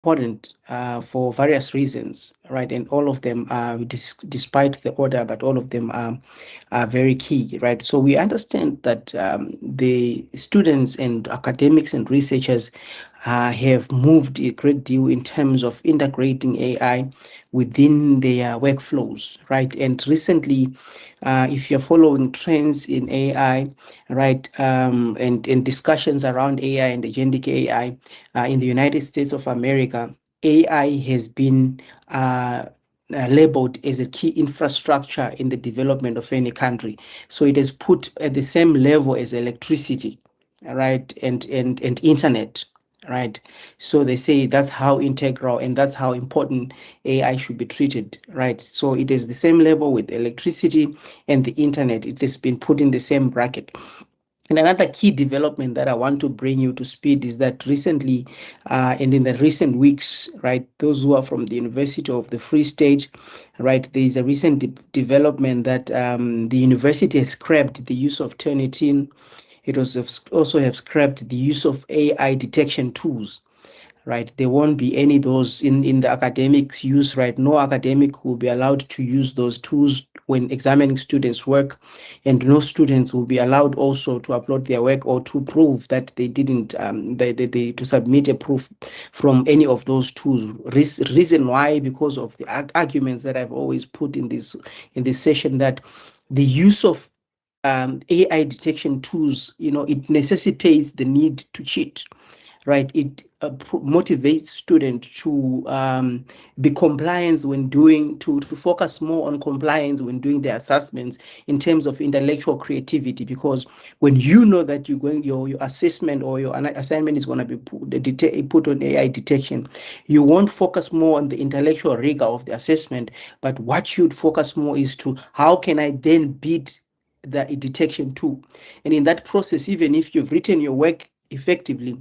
important for various reasons, right? And all of them are, despite the order, but all of them are very key, right? So we understand that the students and academics and researchers have moved a great deal in terms of integrating AI within their workflows, right? And recently, if you're following trends in AI, right, and discussions around AI and agentic AI in the United States of America, AI has been labeled as a key infrastructure in the development of any country. So it is put at the same level as electricity, right, and internet, right? So they say that's how integral and that's how important AI should be treated, right? So it is the same level with electricity and the internet. It has been put in the same bracket. And another key development that I want to bring you to speed is that recently, and in the recent weeks, right, those who are from the University of the Free State, right, there is a recent development that the university has scrapped the use of Turnitin. It was also have scrapped the use of AI detection tools, right? There won't be any of those in the academics use, right? No academic will be allowed to use those tools when examining students' work, and no students will be allowed also to upload their work or to prove that they didn't, they to submit a proof from any of those tools. Reason why? Because of the arguments that I've always put in this session, that the use of AI detection tools, it necessitates the need to cheat, right? It motivates students to be compliant when to focus more on compliance when doing their assessments in terms of intellectual creativity. Because when you know that your assessment or your assignment is going to be put on AI detection, you won't focus more on the intellectual rigor of the assessment, but what you'd focus more is to how can I then beat the detection tool. And in that process, even if you've written your work effectively,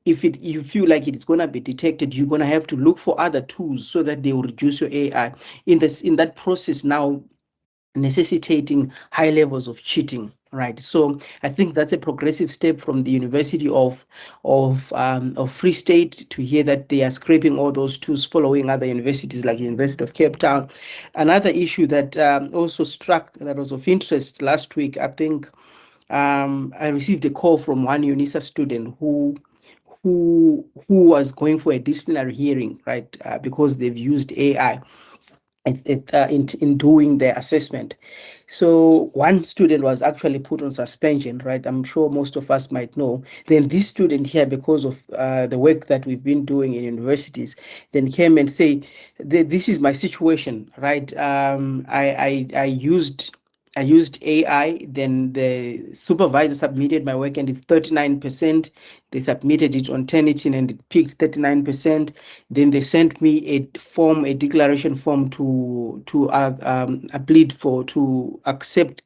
if you feel like it's going to be detected, you're going to have to look for other tools so that they will reduce your AI in that process, now necessitating high levels of cheating, right? So I think that's a progressive step from the University of Free State to hear that they are scraping all those tools, following other universities like the University of Cape Town. Another issue that also struck, that was of interest last week, I think, I received a call from one UNISA student who was going for a disciplinary hearing, right? Because they've used AI in doing their assessment. So one student was actually put on suspension, right? I'm sure most of us might know. Then this student here, because of the work that we've been doing in universities, then came and say, "This is my situation, right? I used AI, then the supervisor submitted my work and it's 39%. They submitted it on Turnitin and it picked 39%. Then they sent me a declaration form to plead for, to accept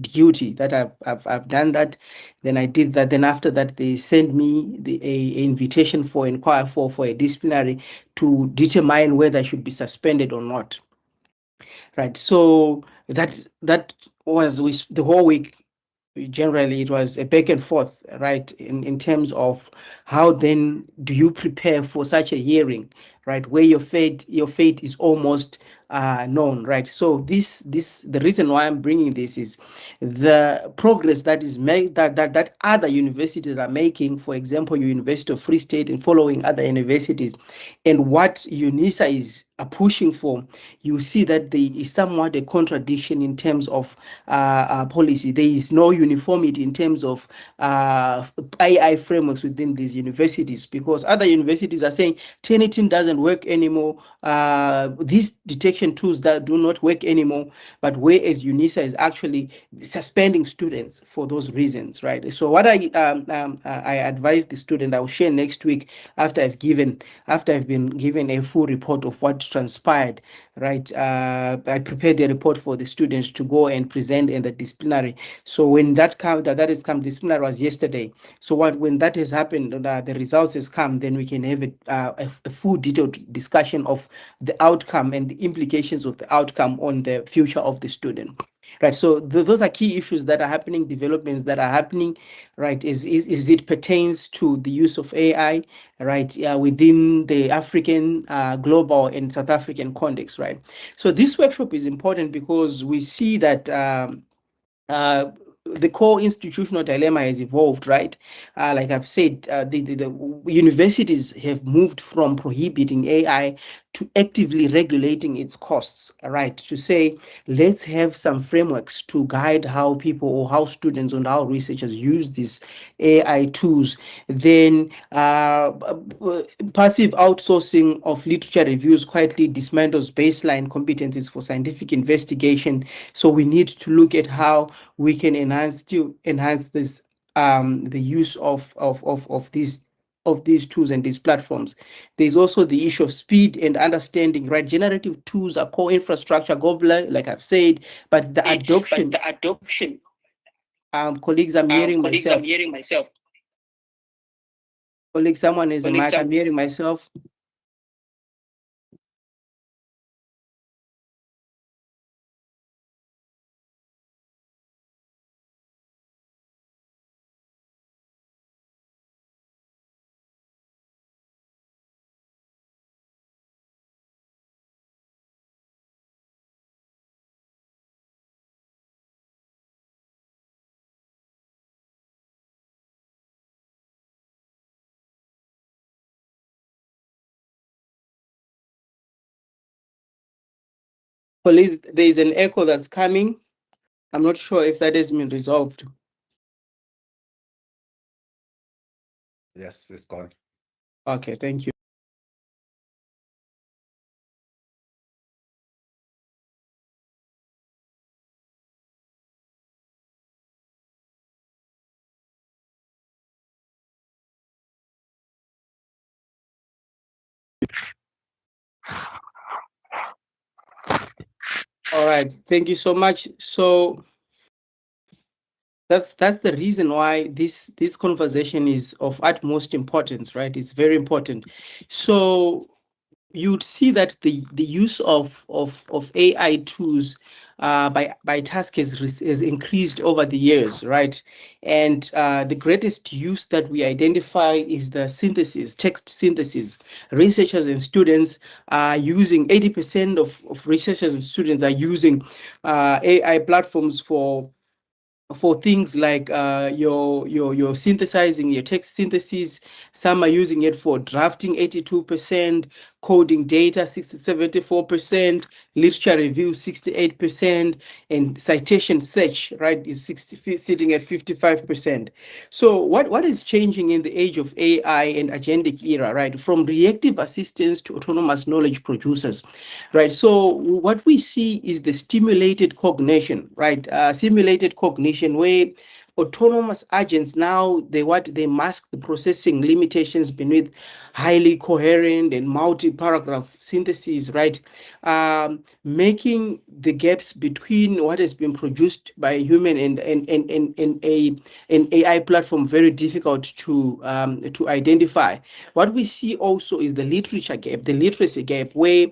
duty that I've done that. Then I did that. Then after that, they sent me a invitation for inquire for a disciplinary to determine whether I should be suspended or not. Right. So that was the whole week. Generally, it was a back and forth, right, in terms of how then do you prepare for such a hearing, right, where your fate is almost known, right? So the reason why I'm bringing this is the progress that is made, that other universities are making. For example, your University of Free State and following other universities, and what UNISA is pushing for. You see that there is somewhat a contradiction in terms of policy. There is no uniformity in terms of AI frameworks within these universities, because other universities are saying Turnitin doesn't work anymore. These detection tools that do not work anymore, but whereas UNISA is actually suspending students for those reasons, right? So what I advise the student, I will share next week after I've been given a full report of what transpired, right? I prepared a report for the students to go and present in the disciplinary. So when that has come, disciplinary was yesterday. So when that has happened, the results has come, then we can have a full detailed discussion of the outcome and the implications of the outcome on the future of the student. right? So those are key issues that are happening, developments that are happening, right? Is it pertains to the use of AI, right? Within the African, global, and South African context, right? So this workshop is important because we see that. The core institutional dilemma has evolved, right? Like I've said, the universities have moved from prohibiting AI to actively regulating its costs, right? To say, let's have some frameworks to guide how people or how students and how researchers use these AI tools. Then passive outsourcing of literature reviews quietly dismantles baseline competencies for scientific investigation. So we need to look at how we can enhance this, the use of these tools and these platforms. There's also the issue of speed and understanding, right? Generative tools are core infrastructure gobbler, like I've said, but the adoption. Colleagues, I'm hearing myself. Colleague, someone is a mic. I'm hearing myself. Colleagues, there is an echo that's coming. I'm not sure if that has been resolved. Yes, it's gone. Okay, thank you. All right, thank you so much. So that's the reason why this conversation is of utmost importance, right? It's very important. So you'd see that the use of AI tools, by task has increased over the years, right? And the greatest use that we identify is the synthesis, text synthesis. Researchers and students are using 80% of researchers and students are using AI platforms for things like your synthesizing, your text synthesis. Some are using it for drafting, 82%, coding data 74%, literature review 68%, and citation search, right, is sitting at 55%. So what is changing in the age of AI and agentic era, right? From reactive assistants to autonomous knowledge producers, right? So what we see is the stimulated cognition, right? Simulated cognition, where autonomous agents now they mask the processing limitations beneath highly coherent and multi-paragraph synthesis, right? Making the gaps between what has been produced by a human and an AI platform very difficult to identify. What we see also is the literature gap, the literacy gap, where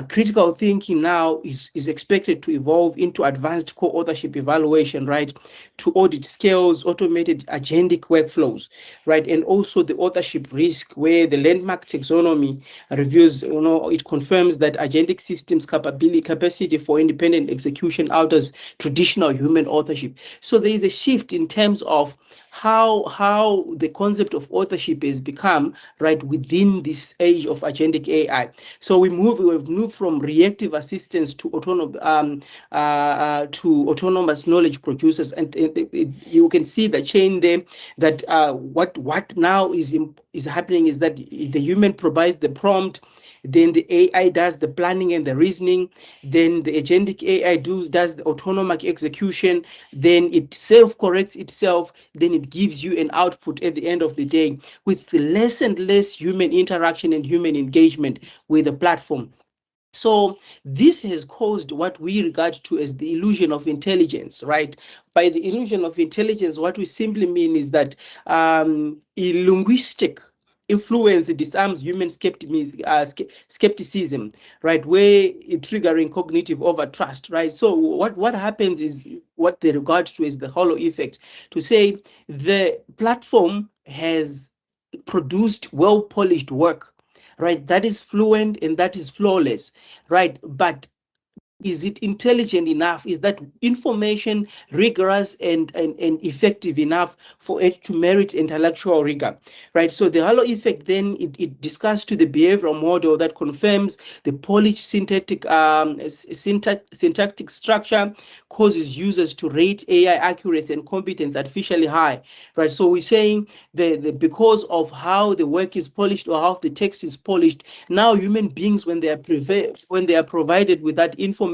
critical thinking now is expected to evolve into advanced co-authorship evaluation, right? To audit skills, automated agentic workflows, right? And also the authorship risk, where the landmark taxonomy reviews, it confirms that agentic systems capacity for independent execution alters traditional human authorship. So there is a shift in terms of how the concept of authorship has become, right, within this age of agentic AI. So we've moved from reactive assistance to autonomous knowledge producers, and you can see the chain there. That what now is happening is that the human provides the prompt, then the AI does the planning and the reasoning, then the agentic AI does the autonomous execution, then it self-corrects itself, then it gives you an output at the end of the day, with less and less human interaction and human engagement with the platform. So this has caused what we regard to as the illusion of intelligence, right? By the illusion of intelligence, what we simply mean is that linguistic influence disarms human skepticism, right, where it triggering cognitive overtrust, right? So what happens is what they regard to as the hollow effect, to say the platform has produced well-polished work, right, that is fluent and that is flawless, right, but is it intelligent enough? Is that information rigorous and effective enough for it to merit intellectual rigor, right? So the halo effect then it discusses to the behavioral model that confirms the polished syntactic structure causes users to rate AI accuracy and competence artificially high, right? So we're saying the because of how the work is polished or how the text is polished, now human beings, when they are provided with that information,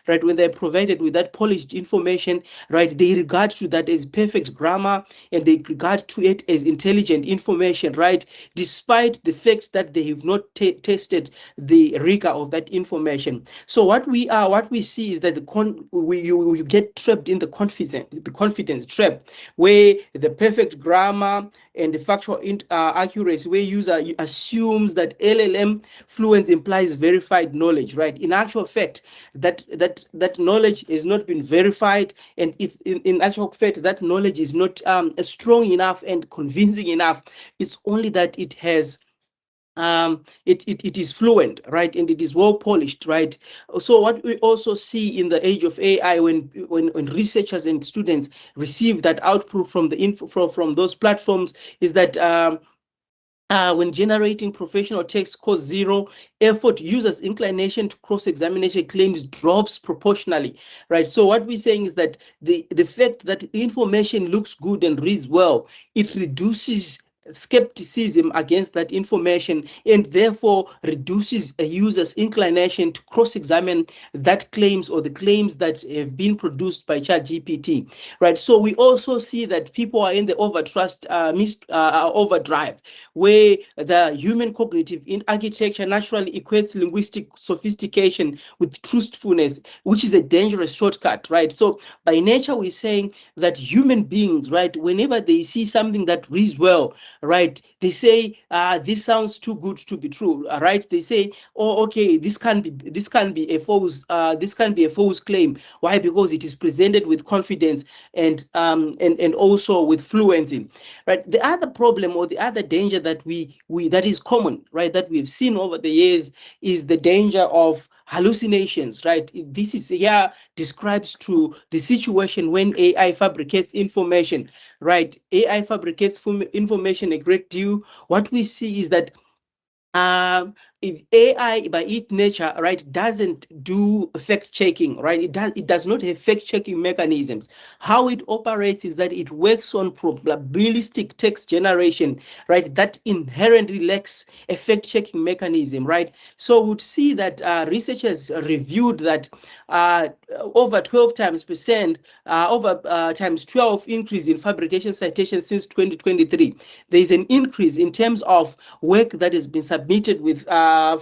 right, when they're provided with that polished information, right, they regard to that as perfect grammar and they regard to it as intelligent information, right, despite the fact that they have not tested the rigor of that information. So what we see is that you get trapped in the confidence trap, where the perfect grammar and the factual accuracy, where user assumes that LLM fluence implies verified knowledge, right? In actual fact, that knowledge has not been verified, and if in actual fact that knowledge is not strong enough and convincing enough, it's only that it has it is fluent, right, and it is well polished, right? So what we also see in the age of AI, when researchers and students receive that output from the info from those platforms, is that when generating professional text costs zero effort, users' inclination to cross-examination claims drops proportionally, right? So what we're saying is that the fact that information looks good and reads well, it reduces skepticism against that information, and therefore reduces a user's inclination to cross-examine that claims or the claims that have been produced by ChatGPT, right? So we also see that people are in the overdrive, where the human cognitive architecture naturally equates linguistic sophistication with truthfulness, which is a dangerous shortcut, right? So by nature, we're saying that human beings, right, whenever they see something that reads well, right, they say, this sounds too good to be true, right? They say, oh, okay, this can be a false claim. Why? Because it is presented with confidence and also with fluency, right? The other problem or the other danger that we that is common, right, that we've seen over the years, is the danger of hallucinations, right? This is here describes to the situation when AI fabricates information, right? AI fabricates information a great deal. What we see is that if AI by its nature, right, doesn't do fact checking, right? It does not have fact checking mechanisms. How it operates is that it works on probabilistic text generation, right? That inherently lacks a fact checking mechanism, right? So we'd see that researchers reviewed that over 12 times percent, over times 12 increase in fabrication citations since 2023. There is an increase in terms of work that has been submitted with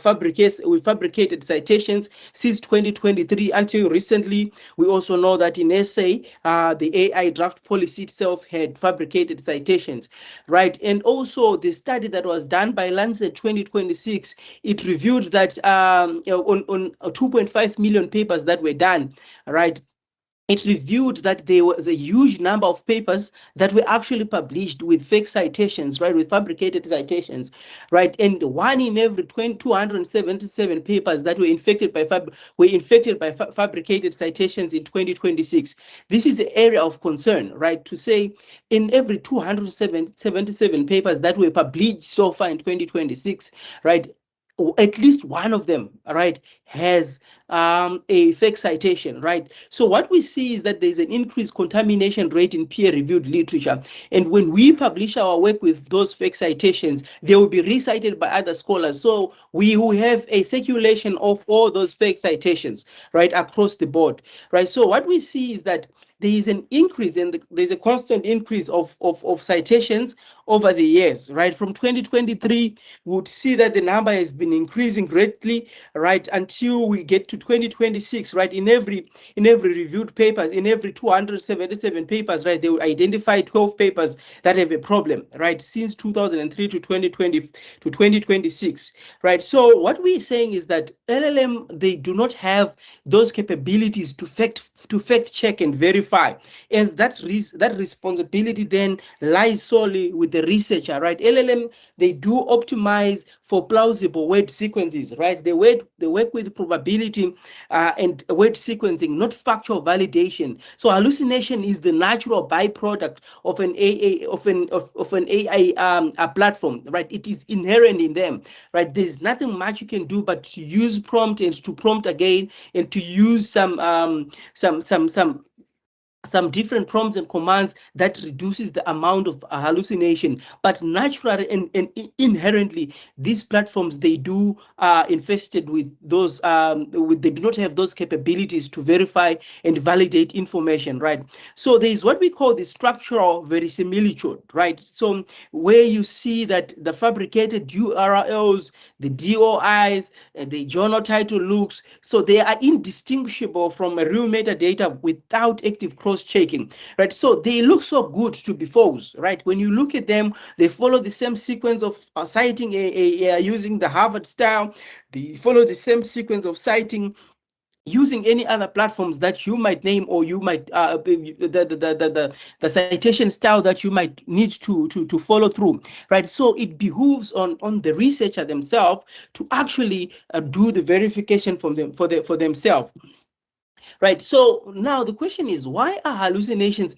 fabricated citations since 2023 until recently. We also know that in essay, the AI draft policy itself had fabricated citations, right? And also the study that was done by Lancet 2026, it reviewed that on 2.5 million papers that were done, right? It reviewed that there was a huge number of papers that were actually published with fake citations, right, with fabricated citations, right, and one in every 277 papers that were infected by fabricated citations in 2026. This is the area of concern, right, to say in every 277 papers that were published so far in 2026, right, at least one of them, right, has a fake citation, right? So what we see is that there's an increased contamination rate in peer-reviewed literature. And when we publish our work with those fake citations, they will be recited by other scholars. So we will have a circulation of all those fake citations, right, across the board, right? So what we see is that there is an increase and there's a constant increase of citations over the years, right? From 2023, we would see that the number has been increasing greatly, right, until we get to 2026, right? In every reviewed papers, in every 277 papers, right, they will identify 12 papers that have a problem, right, since 2003 to 2020 to 2026, right? So what we're saying is that LLM, they do not have those capabilities to fact check and verify, and that responsibility then lies solely with the researcher, right? LLM, they do optimize for plausible word sequences, right? They work with probability and word sequencing, not factual validation. So hallucination is the natural byproduct of an AA of an AI a platform, right? It is inherent in them, right? There's nothing much you can do but to use prompt and to prompt again and to use some different prompts and commands that reduces the amount of hallucination. But naturally and inherently, these platforms, they do infested with those they do not have those capabilities to verify and validate information, right? So there is what we call the structural verisimilitude, right? So where you see that the fabricated URLs, the DOIs, the journal title looks, so they are indistinguishable from a real metadata without active cross-checking, right? So they look so good to be false, right? When you look at them, they follow the same sequence of citing using the Harvard style. They follow the same sequence of citing using any other platforms that you might name, or you might the citation style that you might need to follow through, right? So it behooves on the researcher themselves to actually do the verification from them for themselves. Right. So now the question is, why are hallucinations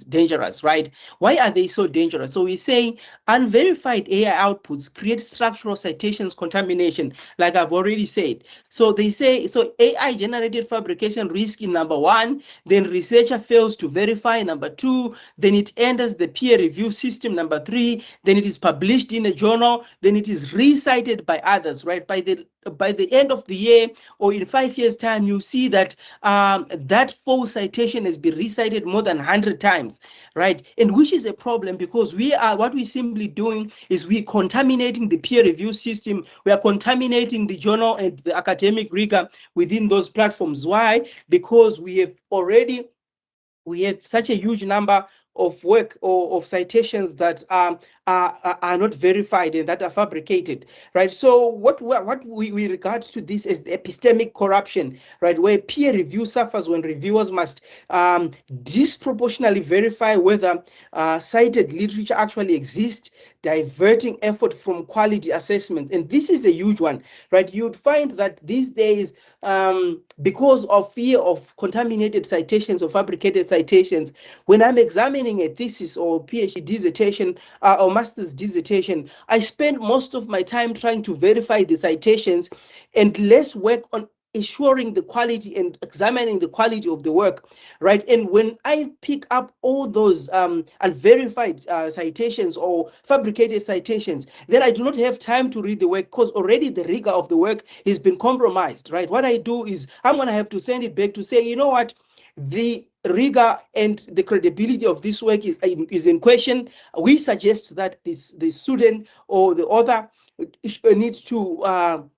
dangerous, right? Why are they so dangerous? So we're saying unverified AI outputs create structural citations contamination, like I've already said. So they say, so AI generated fabrication risk in number one, then researcher fails to verify number two, then it enters the peer review system number three, then it is published in a journal, then it is recited by others, right? By the end of the year, or in 5 years' time, you see that that false citation has been recited more than 100 times, right? And which is a problem, because what we're simply doing is we're contaminating the peer review system. We are contaminating the journal and the academic rigor within those platforms. Why? Because we have such a huge number of work or of citations that are not verified and that are fabricated, right? So what we regard to this as the epistemic corruption, right, where peer review suffers when reviewers must disproportionately verify whether cited literature actually exists, diverting effort from quality assessment. And this is a huge one, right? You'd find that these days, because of fear of contaminated citations or fabricated citations, when I'm examining a thesis or PhD dissertation or master's dissertation, I spend most of my time trying to verify the citations and less work on ensuring the quality and examining the quality of the work, right? And when I pick up all those unverified citations or fabricated citations, then I do not have time to read the work, because already the rigor of the work has been compromised, right? What I do is I'm going to have to send it back to say, you know what, the rigor and the credibility of this work is in question. We suggest that the student or the author needs to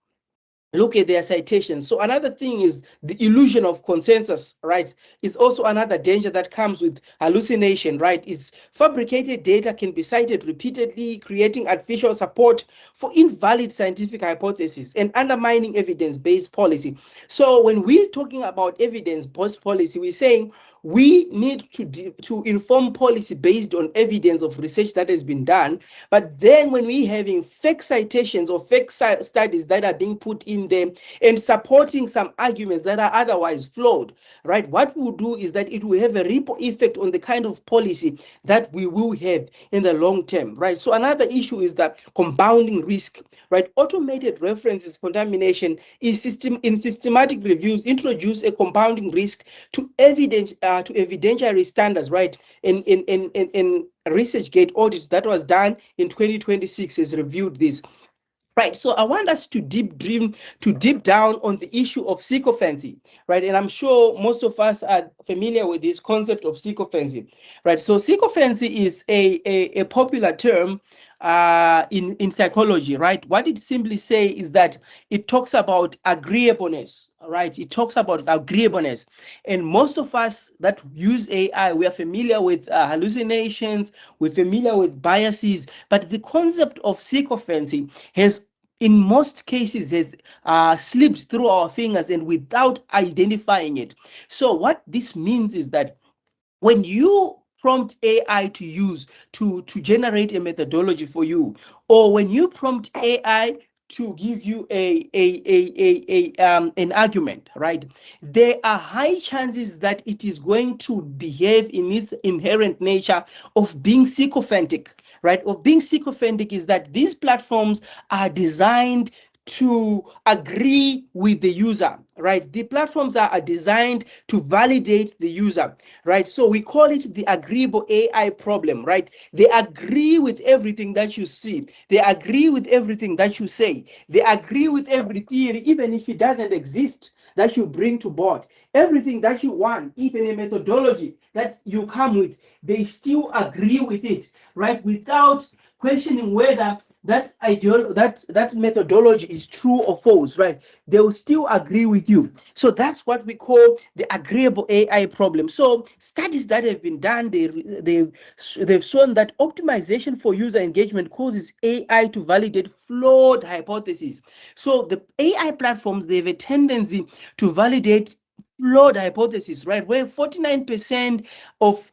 look at their citations. So another thing is the illusion of consensus, right? Is also another danger that comes with hallucination, right? Is fabricated data can be cited repeatedly, creating artificial support for invalid scientific hypotheses and undermining evidence-based policy. So when we're talking about evidence-based policy, we're saying we need to inform policy based on evidence of research that has been done. But then when we're having fake citations or fake studies that are being put in there and supporting some arguments that are otherwise flawed, right? What we'll do is that it will have a ripple effect on the kind of policy that we will have in the long term, right? So another issue is that compounding risk, right? Automated references contamination in systematic reviews introduce a compounding risk to evidentiary standards, right? In ResearchGate audit that was done in 2026 has reviewed this. Right, so I want us to deep down on the issue of sycophancy, right? And I'm sure most of us are familiar with this concept of sycophancy, right? So sycophancy is a popular term in psychology, right? What it simply say is that it talks about agreeableness, right? It talks about agreeableness, and most of us that use AI, we are familiar with hallucinations, we're familiar with biases, but the concept of sycophancy has in most cases has slipped through our fingers and without identifying it. So what this means is that when you prompt AI to use to generate a methodology for you, or when you prompt AI to give you an argument, right? There are high chances that it is going to behave in its inherent nature of being sycophantic, right? Of being sycophantic is that these platforms are designed to agree with the user, right? The platforms are designed to validate the user, right? So we call it the agreeable AI problem, right? They agree with everything that you see. They agree with everything that you say. They agree with every theory, even if it doesn't exist, that you bring to board. Everything that you want, even a methodology that you come with, they still agree with it, right? Without questioning whether that methodology is true or false, right? They will still agree with you. So that's what we call the agreeable AI problem. So studies that have been done, they've shown that optimization for user engagement causes AI to validate flawed hypotheses. So the AI platforms, they have a tendency to validate flawed hypotheses, right? Where 49% of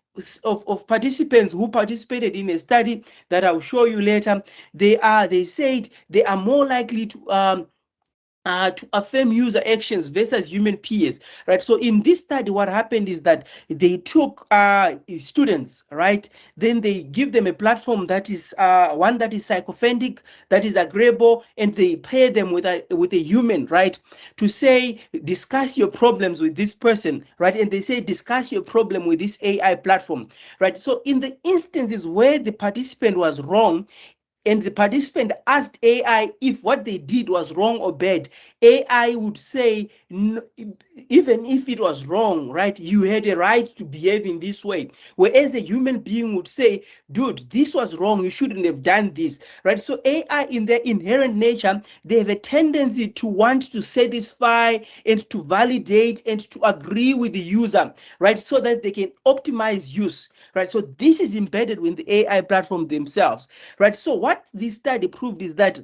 participants who participated in a study that I'll show you later, they said they are more likely to affirm user actions versus human peers, right? So in this study, what happened is that they took students, right? Then they give them a platform that is one that is sycophantic, that is agreeable, and they pair them with a human, right? To say, discuss your problems with this person, right? And they say, discuss your problem with this AI platform, right? So in the instances where the participant was wrong, and the participant asked AI if what they did was wrong or bad, AI would say, even if it was wrong, right, you had a right to behave in this way. Whereas a human being would say, dude, this was wrong, you shouldn't have done this, right? So AI, in their inherent nature, they have a tendency to want to satisfy and to validate and to agree with the user, right, so that they can optimize use, right? So this is embedded with the AI platform themselves, right? So what this study proved is that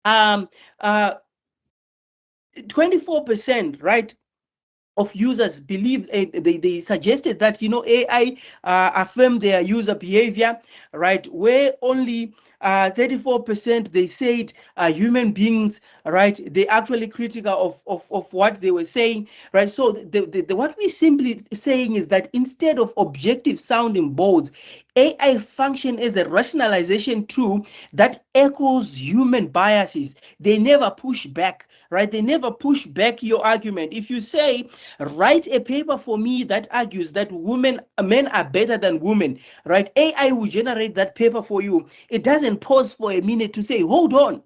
um, uh, 24%, right, of users believe they suggested that AI affirm their user behavior, right? Where only 34% they said human beings, right? They actually critical of what they were saying, right? So what we simply saying is that instead of objective sounding boards, AI function as a rationalization tool that echoes human biases. They never push back, right? They never push back your argument. If you say, write a paper for me that argues that men are better than women, right? AI will generate that paper for you. It doesn't pause for a minute to say, hold on,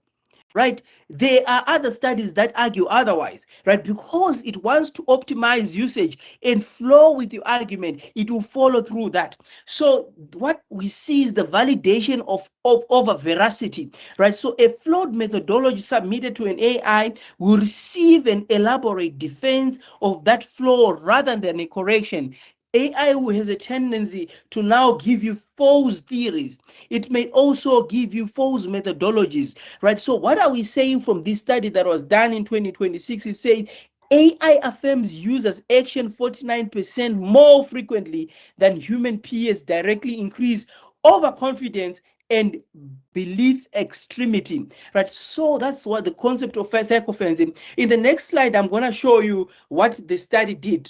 right? There are other studies that argue otherwise, right? Because it wants to optimize usage and flow with your argument, it will follow through that. So what we see is the validation of veracity, right? So a flawed methodology submitted to an AI will receive an elaborate defense of that flaw rather than a correction. AI has a tendency to now give you false theories. It may also give you false methodologies, right? So what are we saying from this study that was done in 2026? It says AI affirms users' action 49% more frequently than human peers, directly increase overconfidence and belief extremity, right? So that's what the concept of sycophancy. In the next slide, I'm going to show you what the study did.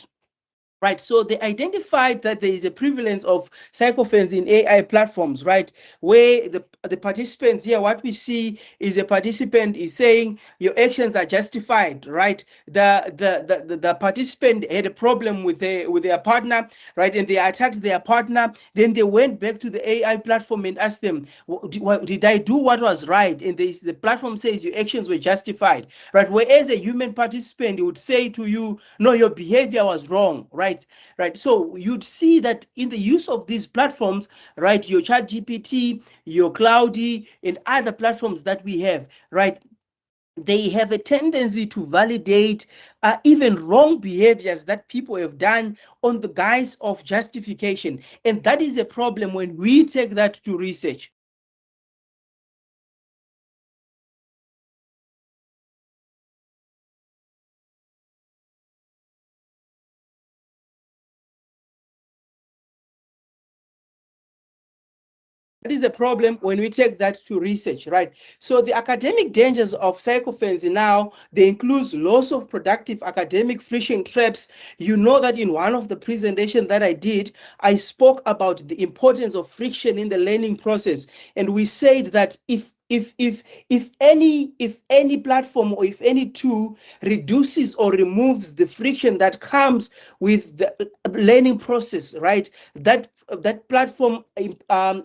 Right, so they identified that there is a prevalence of sycophants in AI platforms, right? Where the participants here, what we see is a participant is saying your actions are justified, right? The participant had a problem with their partner, right? And they attacked their partner. Then they went back to the AI platform and asked them, did I do what was right? And the platform says your actions were justified, right? Whereas a human participant would say to you, no, your behavior was wrong, right? Right, so you'd see that in the use of these platforms, right, your chat GPT, your Cloudy, and other platforms that we have, right, they have a tendency to validate even wrong behaviors that people have done on the guise of justification. And that is a problem when we take that to research. That is a problem when we take that to research, right? So the academic dangers of sycophants now, they include loss of productive academic friction traps. You know that in one of the presentations that I did, I spoke about the importance of friction in the learning process. And we said that if any platform or if any tool reduces or removes the friction that comes with the learning process, right, that platform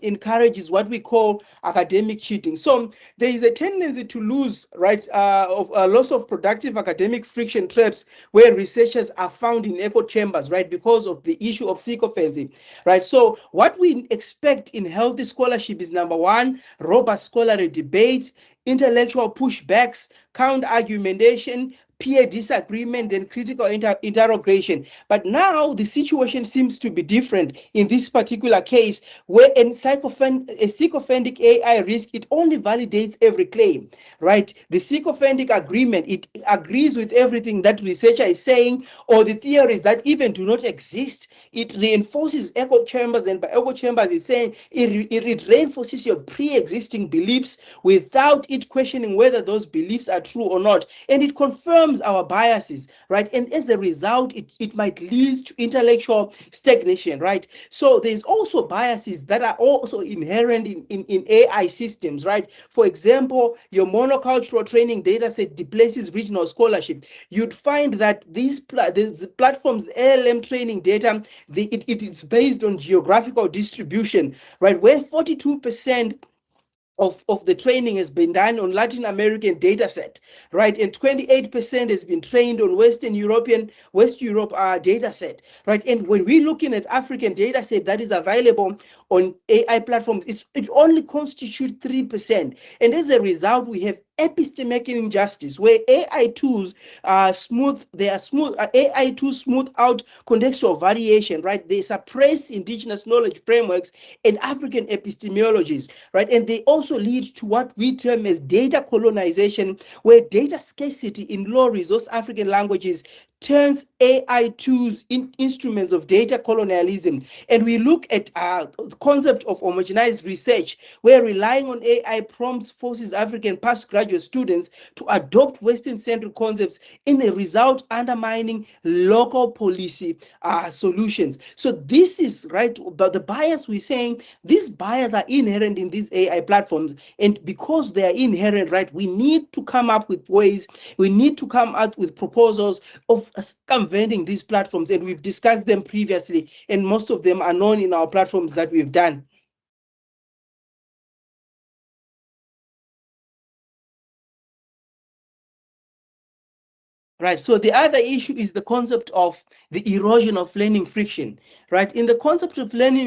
encourages what we call academic cheating. So there is a tendency to lose, right, of loss of productive academic friction traps where researchers are found in echo chambers, right, because of the issue of sycophancy, right? So what we expect in healthy scholarship is, number one, robust scholarly debate, intellectual pushbacks, counter argumentation, peer disagreement, and critical interrogation. But now the situation seems to be different in this particular case, where a sycophantic AI risk, it only validates every claim, right? The sycophantic agreement, it agrees with everything that researcher is saying, or the theories that even do not exist. It reinforces echo chambers, and by echo chambers, it's saying it reinforces your pre-existing beliefs without it questioning whether those beliefs are true or not. And it confirms our biases, right? And as a result, it might lead to intellectual stagnation, right? So there's also biases that are also inherent in AI systems, right? For example, your monocultural training data set displaces regional scholarship. You'd find that these the platforms, the LLM training data, it is based on geographical distribution, right? Where 42% of the training has been done on Latin American data set, right? And 28% has been trained on West Europe data set, right? And when we're looking at African data set that is available on AI platforms, it only constitutes 3%. And as a result, we have epistemic injustice where AI tools AI tools smooth out contextual variation, right? They suppress indigenous knowledge frameworks and African epistemologies, right? And they also lead to what we term as data colonization, where data scarcity in low resource African languages turns AI tools in instruments of data colonialism. And we look at the concept of homogenized research, where relying on AI prompts forces African postgraduate students to adopt Western-centric concepts, in a result undermining local policy solutions. So this is right, but the bias we're saying, these bias are inherent in these AI platforms, and because they are inherent, right, we need to come up with ways, we need to come out with proposals of circumventing these platforms, and we've discussed them previously, and most of them are known in our platforms that we've done. Right. So the other issue is the concept of the erosion of learning friction. Right. In the concept of learning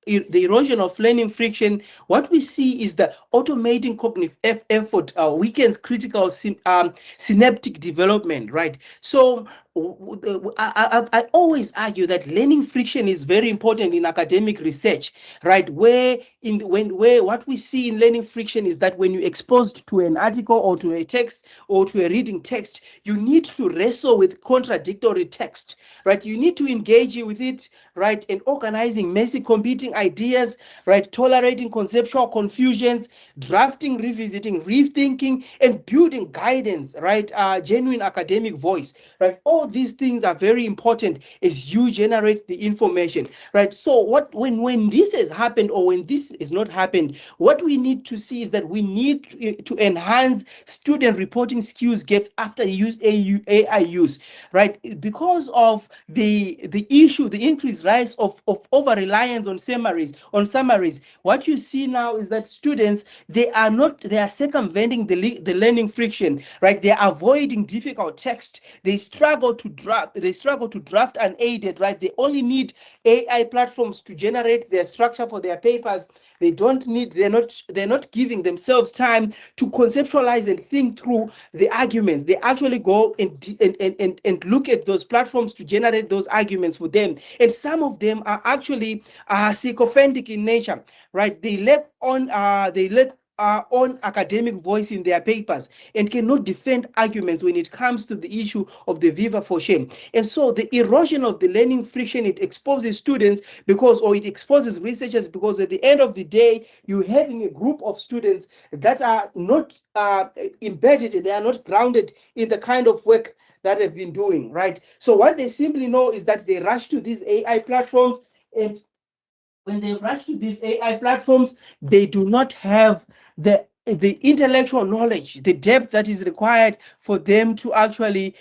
the erosion of learning friction, what we see is the automating cognitive effort weakens critical synaptic development. Right. So I always argue that learning friction is very important in academic research, right? Where what we see in learning friction is that when you're exposed to an article or to a text or to a reading text, you need to wrestle with contradictory text, right? You need to engage with it, right? And organizing messy competing ideas, right? Tolerating conceptual confusions, drafting, revisiting, rethinking, and building guidance, right? Genuine academic voice, right? All these things are very important as you generate the information, right? So when this has happened, or when this is not happened, what we need to see is that we need to enhance student reporting skills gaps after AI use, right? Because of the issue, the increased rise of over reliance on summaries. What you see now is that students, they are circumventing the learning friction, right? They are avoiding difficult text. They struggle to draft unaided, right? They only need AI platforms to generate their structure for their papers. They're not giving themselves time to conceptualize and think through the arguments. They actually go and look at those platforms to generate those arguments for them. And some of them are actually sycophantic in nature, right? They lack own academic voice in their papers and cannot defend arguments when it comes to the issue of the viva for shame. And so the erosion of the learning friction, it exposes students or it exposes researchers, because at the end of the day, you're having a group of students that are not embedded, they are not grounded in the kind of work that they've been doing, right? So what they simply know is that they rush to these AI platforms, and when they rush to these AI platforms, they do not have the intellectual knowledge, the depth that is required for them to actually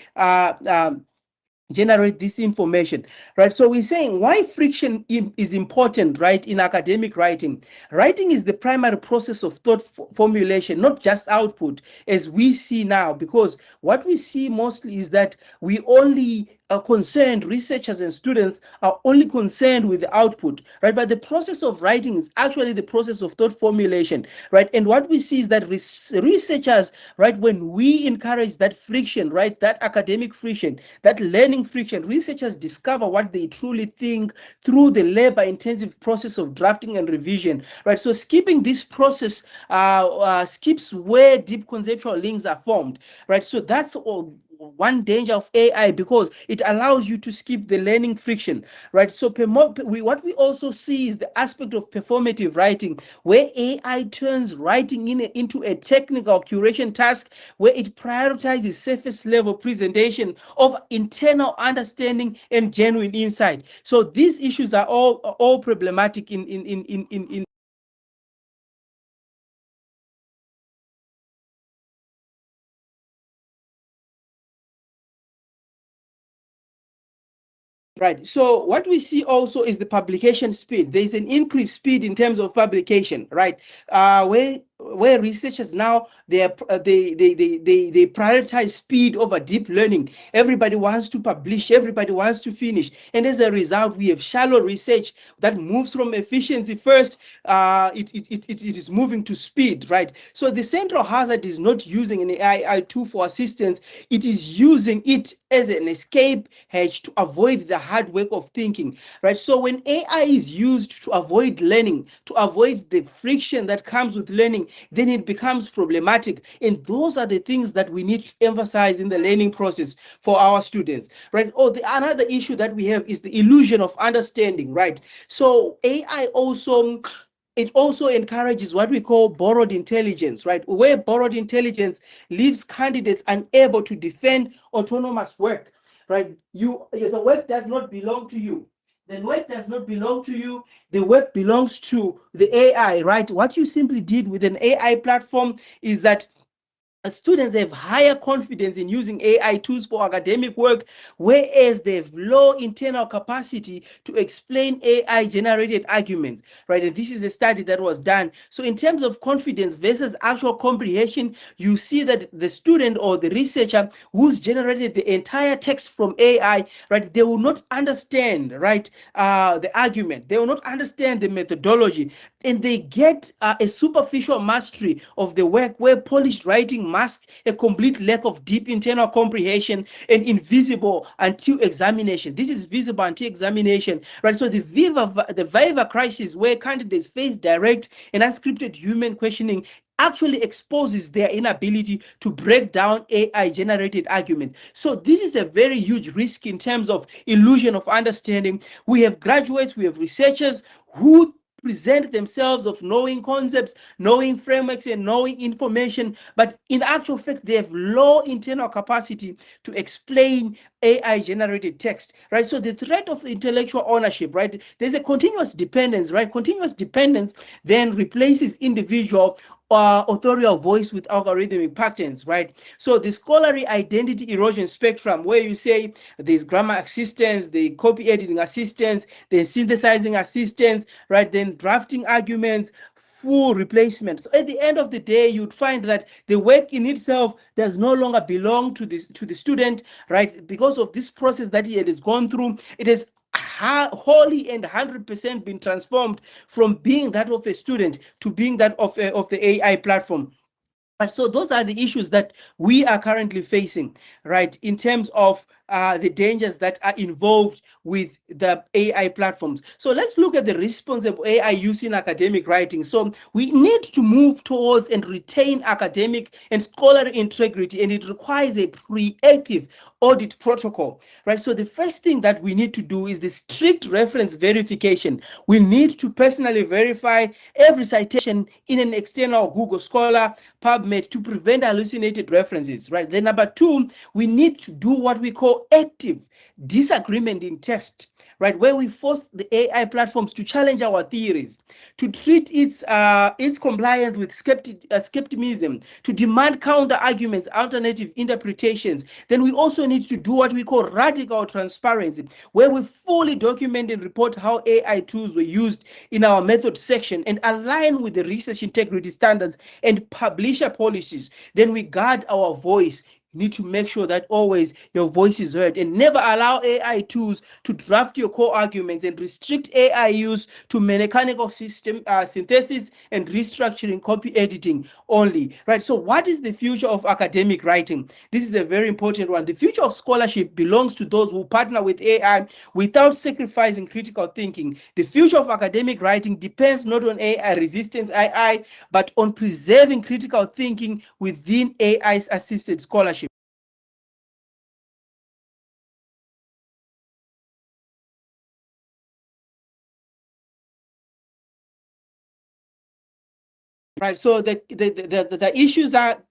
generate this information, right? So we're saying why friction is important, right? In academic writing, writing is the primary process of thought formulation, not just output, as we see now, because what we see mostly is that we only are concerned, researchers and students are only concerned with the output, right? But the process of writing is actually the process of thought formulation, right? And what we see is that researchers, right, when we encourage that friction, right, that academic friction, that learning friction, researchers discover what they truly think through the labor-intensive process of drafting and revision, right? So skipping this process skips where deep conceptual links are formed, right? So that's all one danger of AI, because it allows you to skip the learning friction, right? So what we also see is the aspect of performative writing, where AI turns writing into a technical curation task, where it prioritizes surface level presentation of internal understanding and genuine insight. So these issues are all problematic in Right. So what we see also is the publication speed. There's an increased speed in terms of publication, right? Where researchers now they prioritize speed over deep learning. Everybody wants to publish, everybody wants to finish, and as a result, we have shallow research that moves from efficiency first. It is moving to speed, right? So the central hazard is not using an AI tool for assistance; it is using it as an escape hatch to avoid the hard work of thinking, right? So when AI is used to avoid learning, to avoid the friction that comes with learning, then it becomes problematic. And those are the things that we need to emphasize in the learning process for our students, right? Another issue that we have is the illusion of understanding, right? So AI also, it also encourages what we call borrowed intelligence, right? Where borrowed intelligence leaves candidates unable to defend autonomous work, right? The work does not belong to you. The work does not belong to you. The work belongs to the AI, right? What you simply did with an AI platform is that students have higher confidence in using AI tools for academic work, whereas they have low internal capacity to explain AI generated arguments, right? And this is a study that was done. So in terms of confidence versus actual comprehension, you see that the student or the researcher who's generated the entire text from AI, right, they will not understand, right, the argument. They will not understand the methodology, and they get a superficial mastery of the work, where polished writing masks a complete lack of deep internal comprehension and invisible until examination. This is visible until examination, right? So the Viva crisis, where candidates face direct and unscripted human questioning, actually exposes their inability to break down AI generated arguments. So this is a very huge risk in terms of illusion of understanding. We have graduates, we have researchers who present themselves of knowing concepts, knowing frameworks, and knowing information, but in actual fact, they have low internal capacity to explain AI generated text, right? So the threat of intellectual ownership, right? There's a continuous dependence, right? Continuous dependence then replaces individual authorial voice with algorithmic patterns, right? So the scholarly identity erosion spectrum, where you say there's grammar assistance, the copy editing assistance, the synthesizing assistance, right? Then drafting arguments, full replacement. So at the end of the day, you'd find that the work in itself does no longer belong to the student, right? Because of this process that he has gone through, it has wholly and 100% been transformed from being that of a student to being that of the AI platform. Right, so those are the issues that we are currently facing, right, in terms of the dangers that are involved with the AI platforms. So let's look at the responsible AI use in academic writing. So we need to move towards and retain academic and scholarly integrity, and it requires a proactive audit protocol, right? So the first thing that we need to do is the strict reference verification. We need to personally verify every citation in an external Google Scholar, PubMed, to prevent hallucinated references, right? Then number two, we need to do what we call active disagreement in test, right? Where we force the AI platforms to challenge our theories, to treat its compliance with skepticism, to demand counter arguments, alternative interpretations. Then we also need to do what we call radical transparency, where we fully document and report how AI tools were used in our method section and align with the research integrity standards and publisher policies. Then we guard our voice. You need to make sure that always your voice is heard, and never allow AI tools to draft your core arguments, and restrict AI use to mechanical system synthesis and restructuring, copy editing only, right? So what is the future of academic writing? This is a very important one. The future of scholarship belongs to those who partner with AI without sacrificing critical thinking. The future of academic writing depends not on AI resistance AI, but on preserving critical thinking within AI's assisted scholarship. Right, so the issues are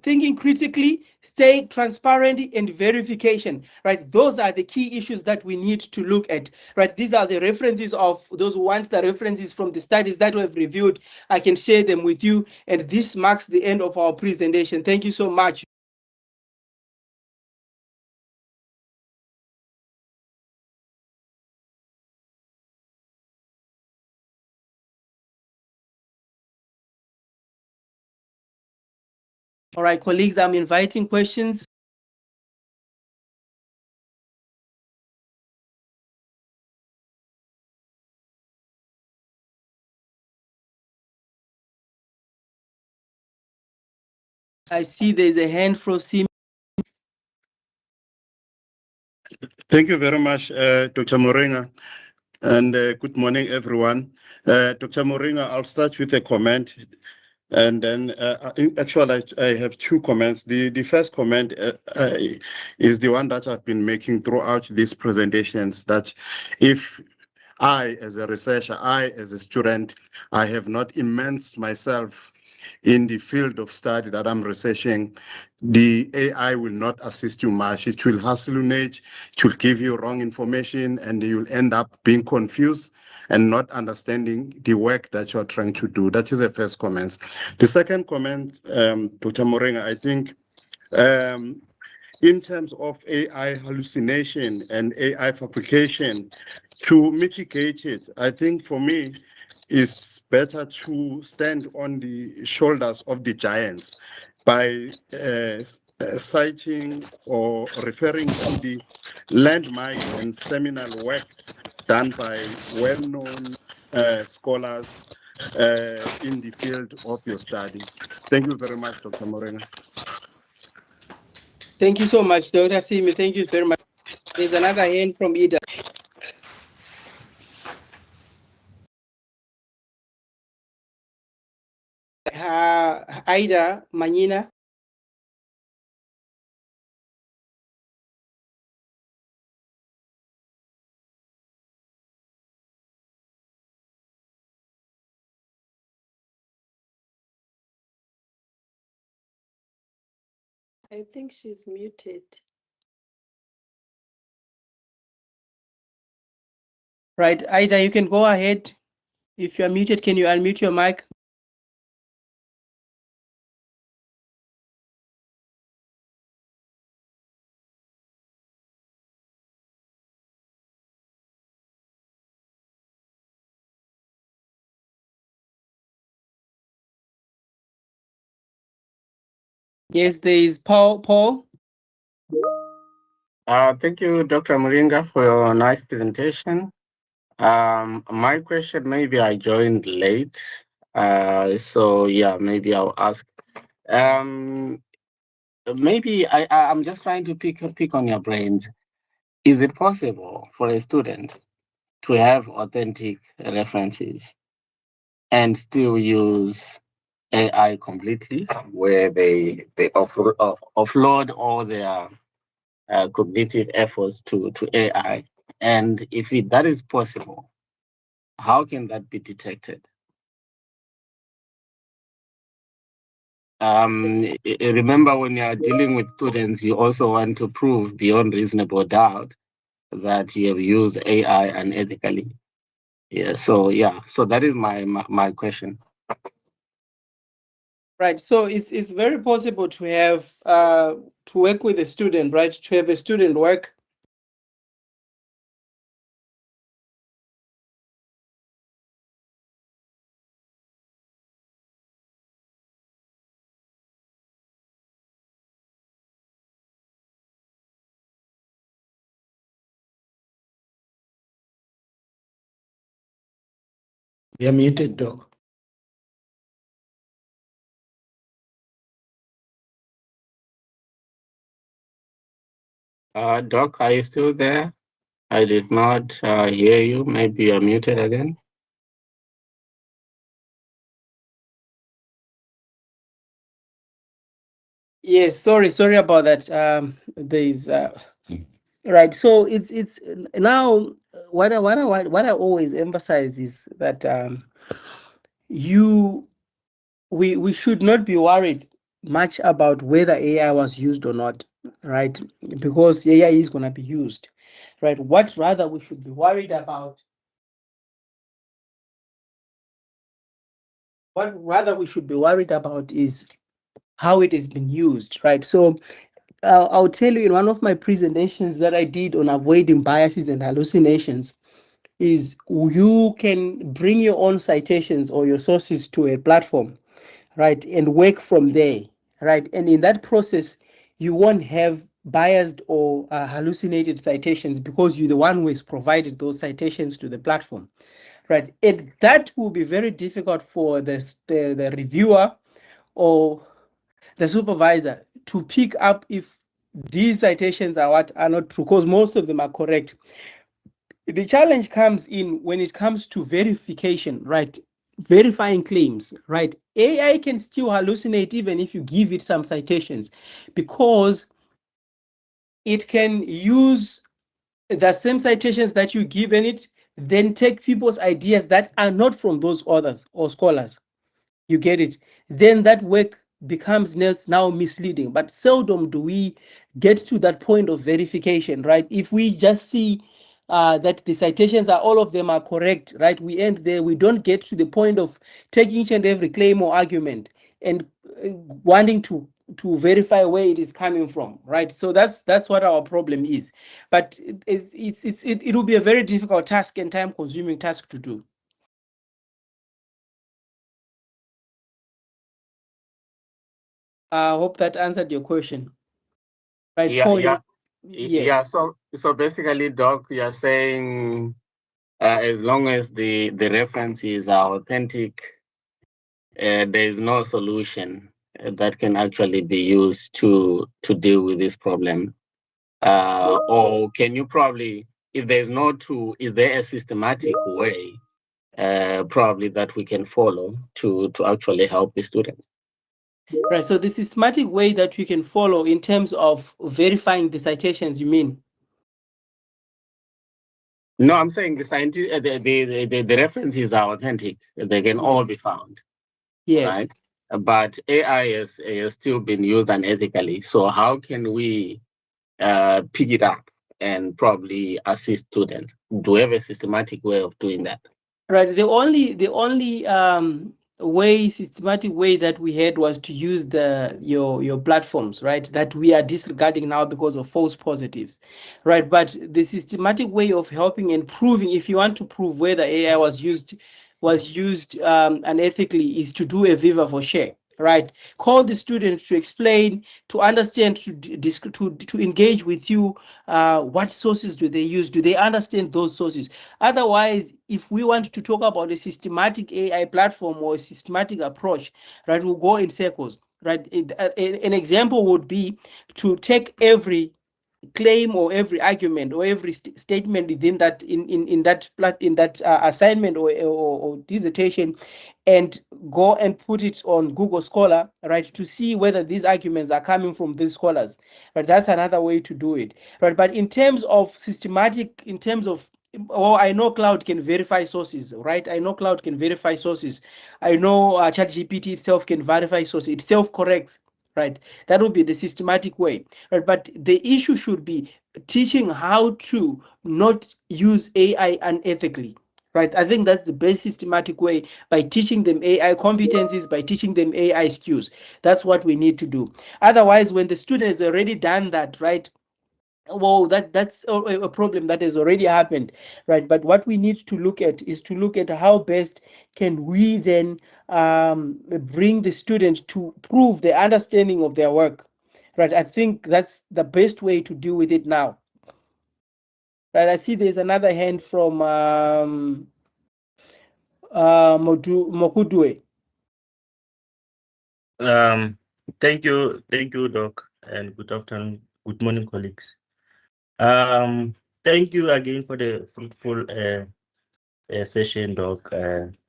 thinking critically, stay transparent, and verification, right? Those are the key issues that we need to look at, right? These are the references of those who want the references from the studies that we have reviewed. I can share them with you, and this marks the end of our presentation. Thank you so much. All right, colleagues, I'm inviting questions. I see there's a hand from Sim. Thank you very much, Dr. Muringa, and good morning, everyone. Dr. Muringa, I'll start with a comment, and then actually I have two comments. The first comment is the one that I've been making throughout these presentations, that if I, as a researcher, I, as a student, I have not immersed myself in the field of study that I'm researching, the AI will not assist you much. It will hallucinate, it will give you wrong information, and you'll end up being confused and not understanding the work that you're trying to do. That is the first comment. The second comment, Dr. Morenga, I think in terms of AI hallucination and AI fabrication, to mitigate it, I think for me, it's better to stand on the shoulders of the giants by citing or referring to the landmark and seminal work done by well-known scholars in the field of your study. Thank you very much, Dr. Morenga. Thank you so much, Dr. Simi. Thank you very much. There's another hand from Ida. Ida Manina. I think she's muted. Right, Ida, you can go ahead. If you are muted, can you unmute your mic? Yes, there is Paul. Thank you, Dr. Muringa, for your nice presentation. My question, maybe I joined late. So yeah, maybe I'll ask. Um, Maybe I'm just trying to pick on your brains. Is it possible for a student to have authentic references and still use AI completely, where they offload all their cognitive efforts to AI? And if that is possible, how can that be detected? Remember, when you are dealing with students, you also want to prove beyond reasonable doubt that you have used AI unethically. So that is my question. Right. So it's very possible to have to work with a student, right? To have a student work. You're muted, Doc. Doc, are you still there? I did not hear you. Maybe you're muted again. Yes, sorry about that. There's right. So it's now what I always emphasize is that we should not be worried much about whether AI was used or not, right? Because AI is going to be used, right? What rather we should be worried about, is how it has been used, right? So I'll tell you, in one of my presentations that I did on avoiding biases and hallucinations, is you can bring your own citations or your sources to a platform, right, and work from there, right? And in that process, you won't have biased or hallucinated citations because you're the one who has provided those citations to the platform, right? And that will be very difficult for the reviewer or the supervisor to pick up if these citations are not true, because most of them are correct. The challenge comes in when it comes to verification, right? Verifying claims, right? AI can still hallucinate even if you give it some citations, because it can use the same citations that you given it, then take people's ideas that are not from those authors or scholars. You get it? Then that work becomes now misleading. But seldom do we get to that point of verification, right? If we just see that the citations are all of them are correct, right? We end there. We don't get to the point of taking each and every claim or argument and wanting to verify where it is coming from, right? So that's what our problem is. But it will be a very difficult task and time-consuming task to do. I hope that answered your question. Right, Yeah, Paul? yeah, yeah. Yes. So basically, Doc, you're saying as long as the references are authentic, there is no solution that can actually be used to deal with this problem. Or can you probably, if there's no tool, is there a systematic way probably that we can follow to actually help the students? Right. So the systematic way that we can follow in terms of verifying the citations, you mean? No, I'm saying the references are authentic. They can all be found, Yes. right? but AI has still been used unethically. So how can we pick it up and probably assist students? Do we have a systematic way of doing that? Right. The only systematic way that we had was to use your platforms, right? That we are disregarding now because of false positives, right? But the systematic way of helping and proving, if you want to prove whether AI was used unethically, is to do a viva for share, right? Call the students to explain, to understand, to engage with you. What sources do they use? Do they understand those sources? Otherwise, if we want to talk about a systematic AI platform or a systematic approach, right, we'll go in circles, right? An example would be to take every claim or every argument or every statement within that in that assignment or dissertation, and go and put it on Google Scholar, right, to see whether these arguments are coming from these scholars. Right, that's another way to do it. Right, but in terms of systematic, in terms of, oh, I know cloud can verify sources, right? I know cloud can verify sources. I know ChatGPT itself can verify sources. It self-corrects, right? That would be the systematic way, right? But the issue should be teaching how to not use AI unethically, right? I think that's the best systematic way, by teaching them AI competencies, by teaching them AI skills. That's what we need to do. Otherwise, when the student has already done that, right, well, that's a problem that has already happened, right? But what we need to look at is to look at how best can we then bring the student to prove the understanding of their work, right? I think that's the best way to deal with it now, right? I see there's another hand from Mokudwe. Um, thank you, Doc, and good afternoon, good morning, colleagues. Thank you again for the fruitful session, Doc.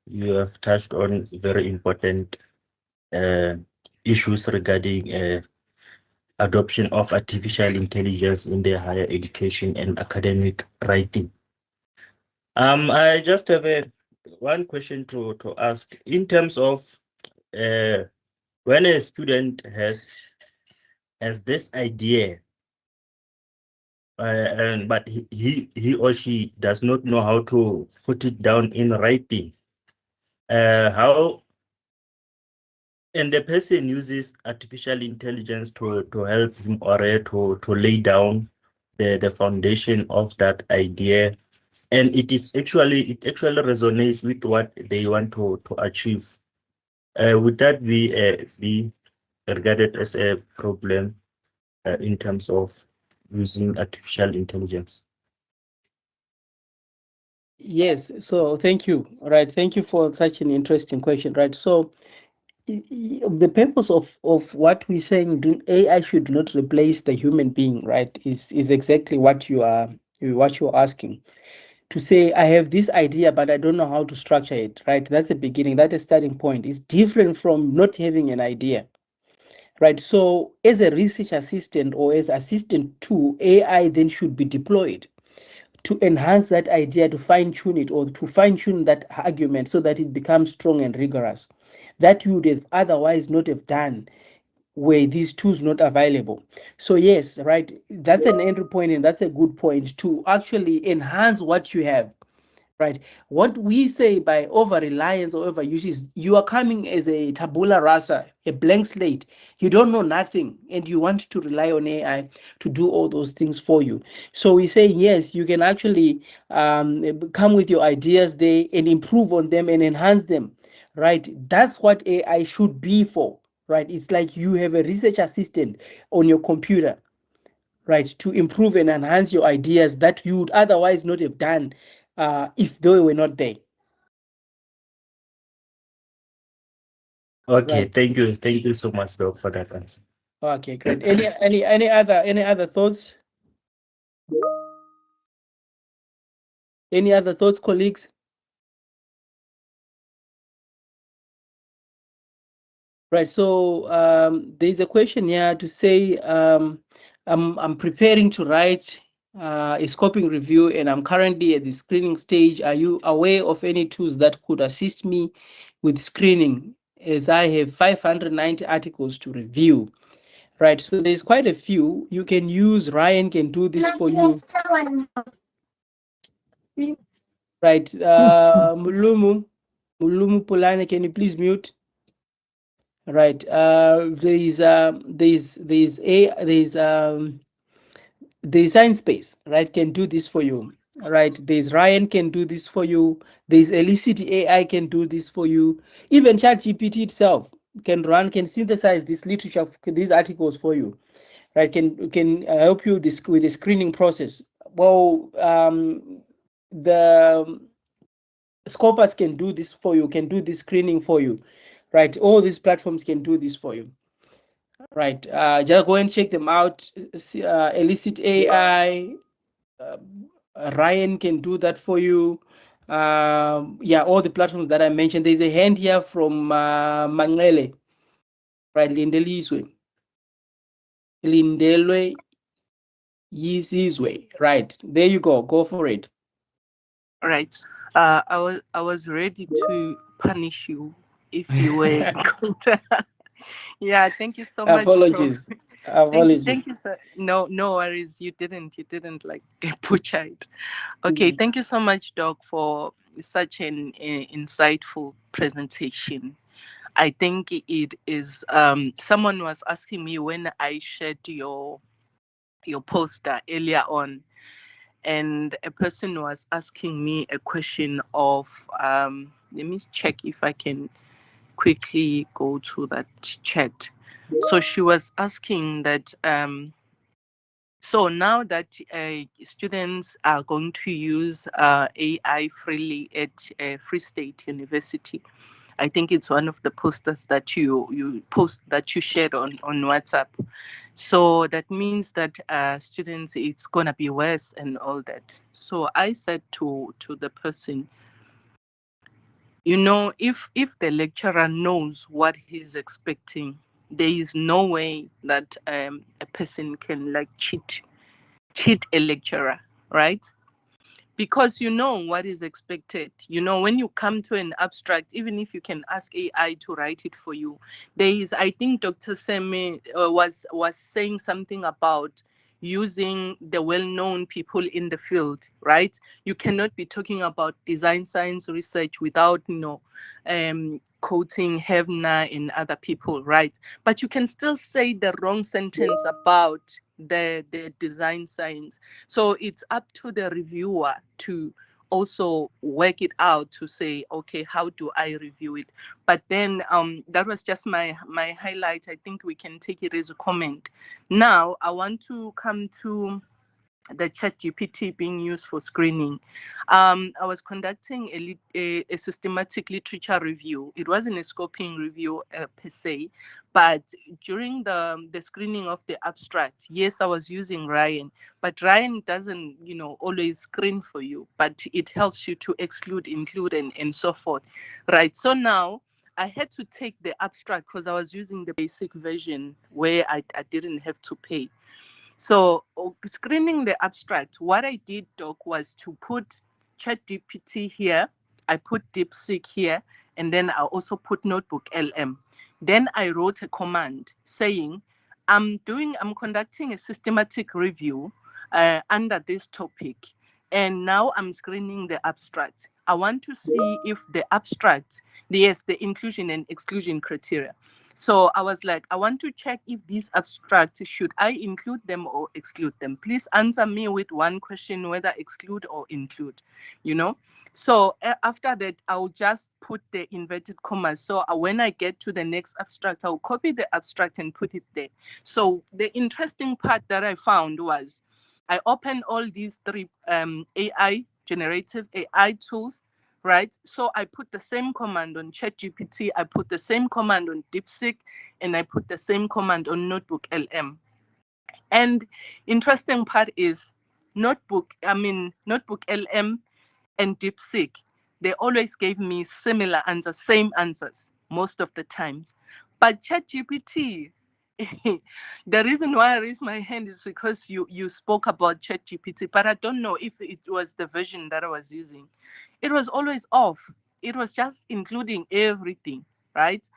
You have touched on very important issues regarding adoption of artificial intelligence in the higher education and academic writing. I just have one question to ask in terms of when a student has this idea, but he or she does not know how to put it down in writing. How, and the person uses artificial intelligence to help him or her to lay down the foundation of that idea, and it actually resonates with what they want to achieve. Would that be regarded as a problem in terms of using artificial intelligence? Yes, so thank you. All right, thank you for such an interesting question, right? So the purpose of what we're saying, AI should not replace the human being, right, is exactly what you're asking. To say, I have this idea but I don't know how to structure it, right? That's the beginning, that's a starting point. It's different from not having an idea, right? So as a research assistant or as assistant to AI, then should be deployed to enhance that idea, to fine tune it, or to fine tune that argument so that it becomes strong and rigorous, that you would have otherwise not have done were these tools not available. So yes, right, that's an entry point, and that's a good point to actually enhance what you have. Right. What we say by over reliance or overuse is you are coming as a tabula rasa, a blank slate. You don't know nothing, and you want to rely on AI to do all those things for you. So we say yes, you can actually come with your ideas there and improve on them and enhance them. Right. That's what AI should be for. Right. It's like you have a research assistant on your computer, right, to improve and enhance your ideas that you would otherwise not have done if they were not there. Okay, Right. thank you so much, Doc, for that answer. Okay, great. Any other thoughts? Any other thoughts, colleagues? Right. So there's a question here to say I'm preparing to write a scoping review, and I'm currently at the screening stage. Are you aware of any tools that could assist me with screening as I have 590 articles to review. Right, so there's quite a few. You can use, Ryan can do this for you. Right, Mulumu Pulane, can you please mute? Right, there's Science Space, right, can do this for you. Right, there's Ryan can do this for you. There's Elicit AI can do this for you. Even ChatGPT itself can synthesize this literature, these articles for you. Right, can help you with the screening process. Well, the Scopus can do this for you, can do this screening for you. Right, all these platforms can do this for you. Right, just go and check them out. Elicit AI, Ryan can do that for you. Yeah, all the platforms that I mentioned. There's a hand here from Mangele, right? Lindelizwe Yizizwe, right? There you go for it. Right. I was ready to punish you if you were going to. Yeah, thank you so much. Apologies. Thank you, sir. No worries. You didn't like butcher it. Okay, thank you so much, Doc, for such an insightful presentation. I think it is. Someone was asking me when I shared your poster earlier on, and a person was asking me a question of. Let me check if I can quickly go to that chat. So she was asking that. So now that students are going to use AI freely at Free State University, I think it's one of the posters that you shared on WhatsApp. So that means that students, it's gonna be worse and all that. So I said to the person, you know, if the lecturer knows what he's expecting, there is no way that a person can like cheat a lecturer, right? Because you know what is expected. You know, when you come to an abstract, even if you can ask AI to write it for you, there is, I think Dr. Seme was saying something about using the well-known people in the field, right? You cannot be talking about design science research without, quoting Hevner and other people, right? But you can still say the wrong sentence about the design science. So it's up to the reviewer to also work it out to say, okay, how do I review it? But then that was just my highlight. I think we can take it as a comment. Now I want to come to the ChatGPT being used for screening. I was conducting a systematic literature review. It wasn't a scoping review per se, but during the screening of the abstract, yes, I was using Ryan, but Ryan doesn't, always screen for you, but it helps you to exclude, include, and so forth, right? So now I had to take the abstract because I was using the basic version where I didn't have to pay. So screening the abstract, what I did, Doc, was to put ChatGPT here, I put DeepSeek here, and then I also put Notebook LM. Then I wrote a command saying, I'm conducting a systematic review under this topic, and now I'm screening the abstract. I want to see if the abstract, yes, the inclusion and exclusion criteria. So I was like, I want to check if these abstracts, should I include them or exclude them? Please answer me with one question, whether exclude or include, So after that, I'll just put the inverted commas. So when I get to the next abstract, I'll copy the abstract and put it there. So the interesting part that I found was I opened all these three AI, generative AI tools, right? So I put the same command on ChatGPT, I put the same command on DeepSeek, and I put the same command on Notebook LM. And interesting part is Notebook LM and DeepSeek, they always gave me similar answers, same answers most of the times. But ChatGPT, the reason why I raised my hand is because you spoke about ChatGPT, but I don't know if it was the version that I was using. It was always off. It was just including everything. right?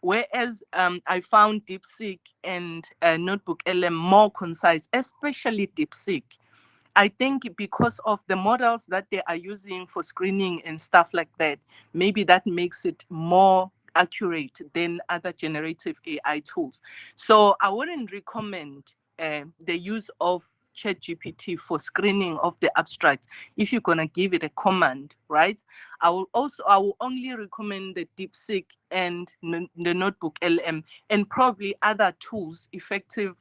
Whereas I found DeepSeek and Notebook LM more concise, especially DeepSeek. I think because of the models that they are using for screening and stuff like that, maybe that makes it more accurate than other generative AI tools. So I wouldn't recommend the use of ChatGPT for screening of the abstract if you're gonna give it a command, right? I will only recommend the DeepSeek and the Notebook LM and probably other tools, effective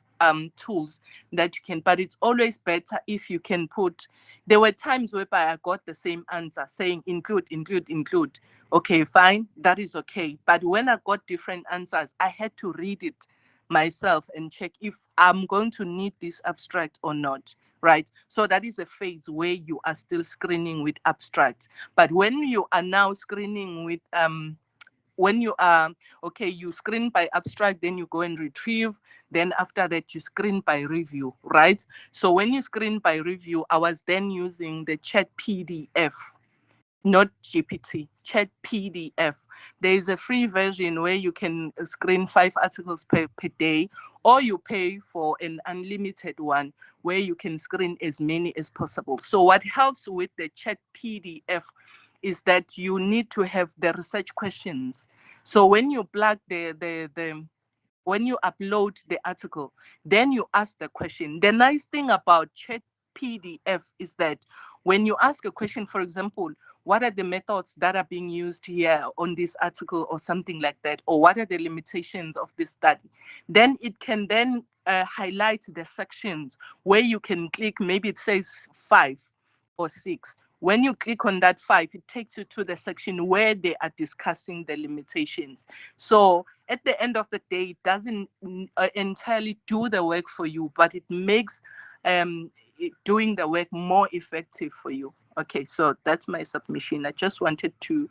tools that you can, but it's always better if you can put. There were times whereby I got the same answer saying include, include, include. Okay, fine, that is okay. But when I got different answers, I had to read it myself and check if I'm going to need this abstract or not, right? So that is a phase where you are still screening with abstract. But when you are now screening with when you are, okay, you screen by abstract, then you go and retrieve, then after that you screen by review, right? So when you screen by review, I was then using the chat PDF, not GPT, chat PDF. There is a free version where you can screen 5 articles per day, or you pay for an unlimited one where you can screen as many as possible. So what helps with the chat PDF is that you need to have the research questions. So when you plug when you upload the article, then you ask the question. The nice thing about chat PDF is that when you ask a question, for example, what are the methods that are being used here on this article or something like that, or what are the limitations of this study, then it can then highlight the sections where you can click, maybe it says 5 or 6. When you click on that 5, it takes you to the section where they are discussing the limitations. So at the end of the day, it doesn't entirely do the work for you, but it makes doing the work more effective for you. Okay, so that's my submission. I just wanted to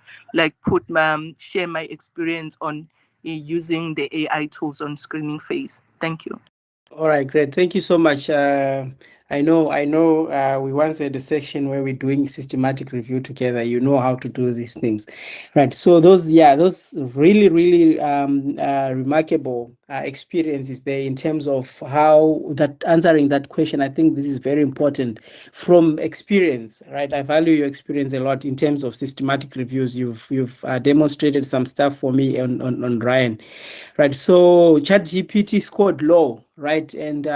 share my experience on using the AI tools on screening phase. Thank you. All right, great. Thank you so much. I know. We once had a section where we're doing systematic review together. You know how to do these things, right? So those really, really remarkable experiences there in terms of how that answering that question. I think this is very important from experience, right? I value your experience a lot in terms of systematic reviews. You've demonstrated some stuff for me on Ryan. Right, so ChatGPT scored low, right, and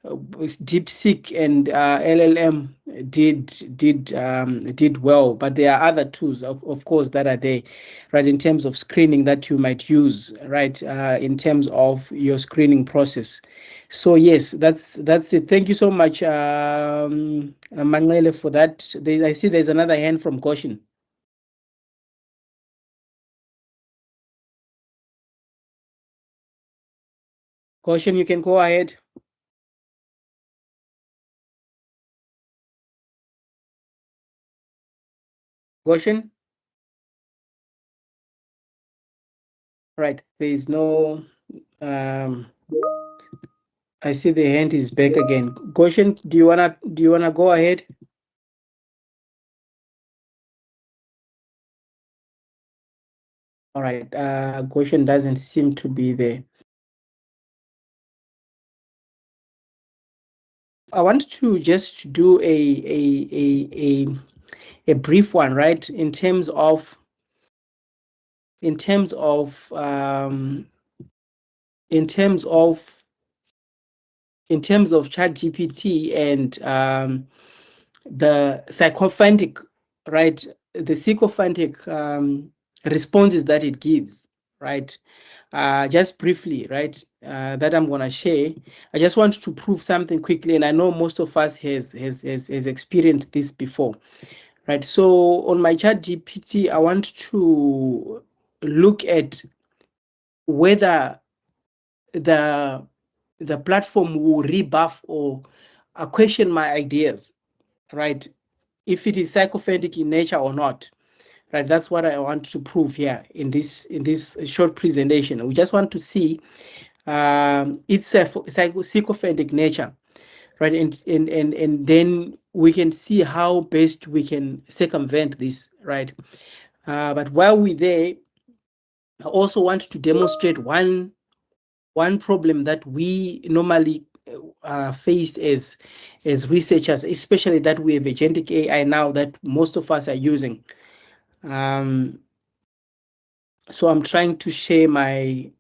DeepSeek and LLM did well, but there are other tools, of course, that are there, right, in terms of screening that you might use, right, in terms of your screening process. So yes, that's it. Thank you so much, Mangele, for that. I see there's another hand from Goshen. Goshen, you can go ahead. Goshen? Right, there is no, I see the hand is back again. Goshen, do you wanna go ahead? All right, Goshen doesn't seem to be there. I want to just do a brief one, right? In terms of ChatGPT and the sycophantic, right? The sycophantic responses that it gives, right? Just briefly, right? That I'm gonna share. I just want to prove something quickly, and I know most of us has experienced this before, right? So on my ChatGPT, I want to look at whether the platform will rebuff or question my ideas, right? If it is sycophantic in nature or not, right? That's what I want to prove here in this short presentation. We just want to see its sycophantic nature, right? And then we can see how best we can circumvent this, right? But while we're there, I also want to demonstrate one problem that we normally face as researchers, especially that we have agentic AI now that most of us are using. So I'm trying to share my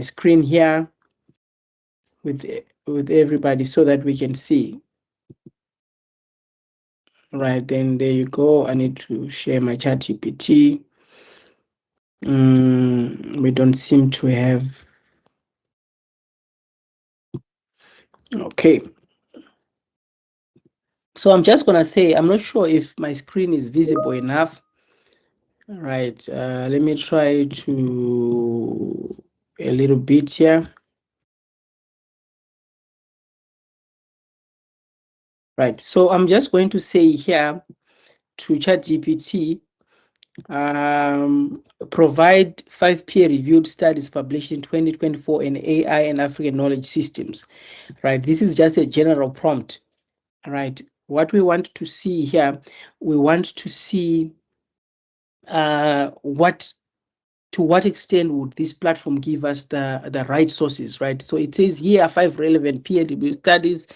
screen here with everybody so that we can see. Right, then there you go. I need to share my chat GPT. We don't seem to have. Okay. So I'm just gonna say, I'm not sure if my screen is visible enough. All right, let me try to a little bit here. Right, so I'm just going to say here to ChatGPT, provide 5 peer-reviewed studies published in 2024 in AI and African knowledge systems. Right, this is just a general prompt. All right, what we want to see here, we want to see to what extent would this platform give us the right sources, right? So it says here are 5 relevant peer-reviewed studies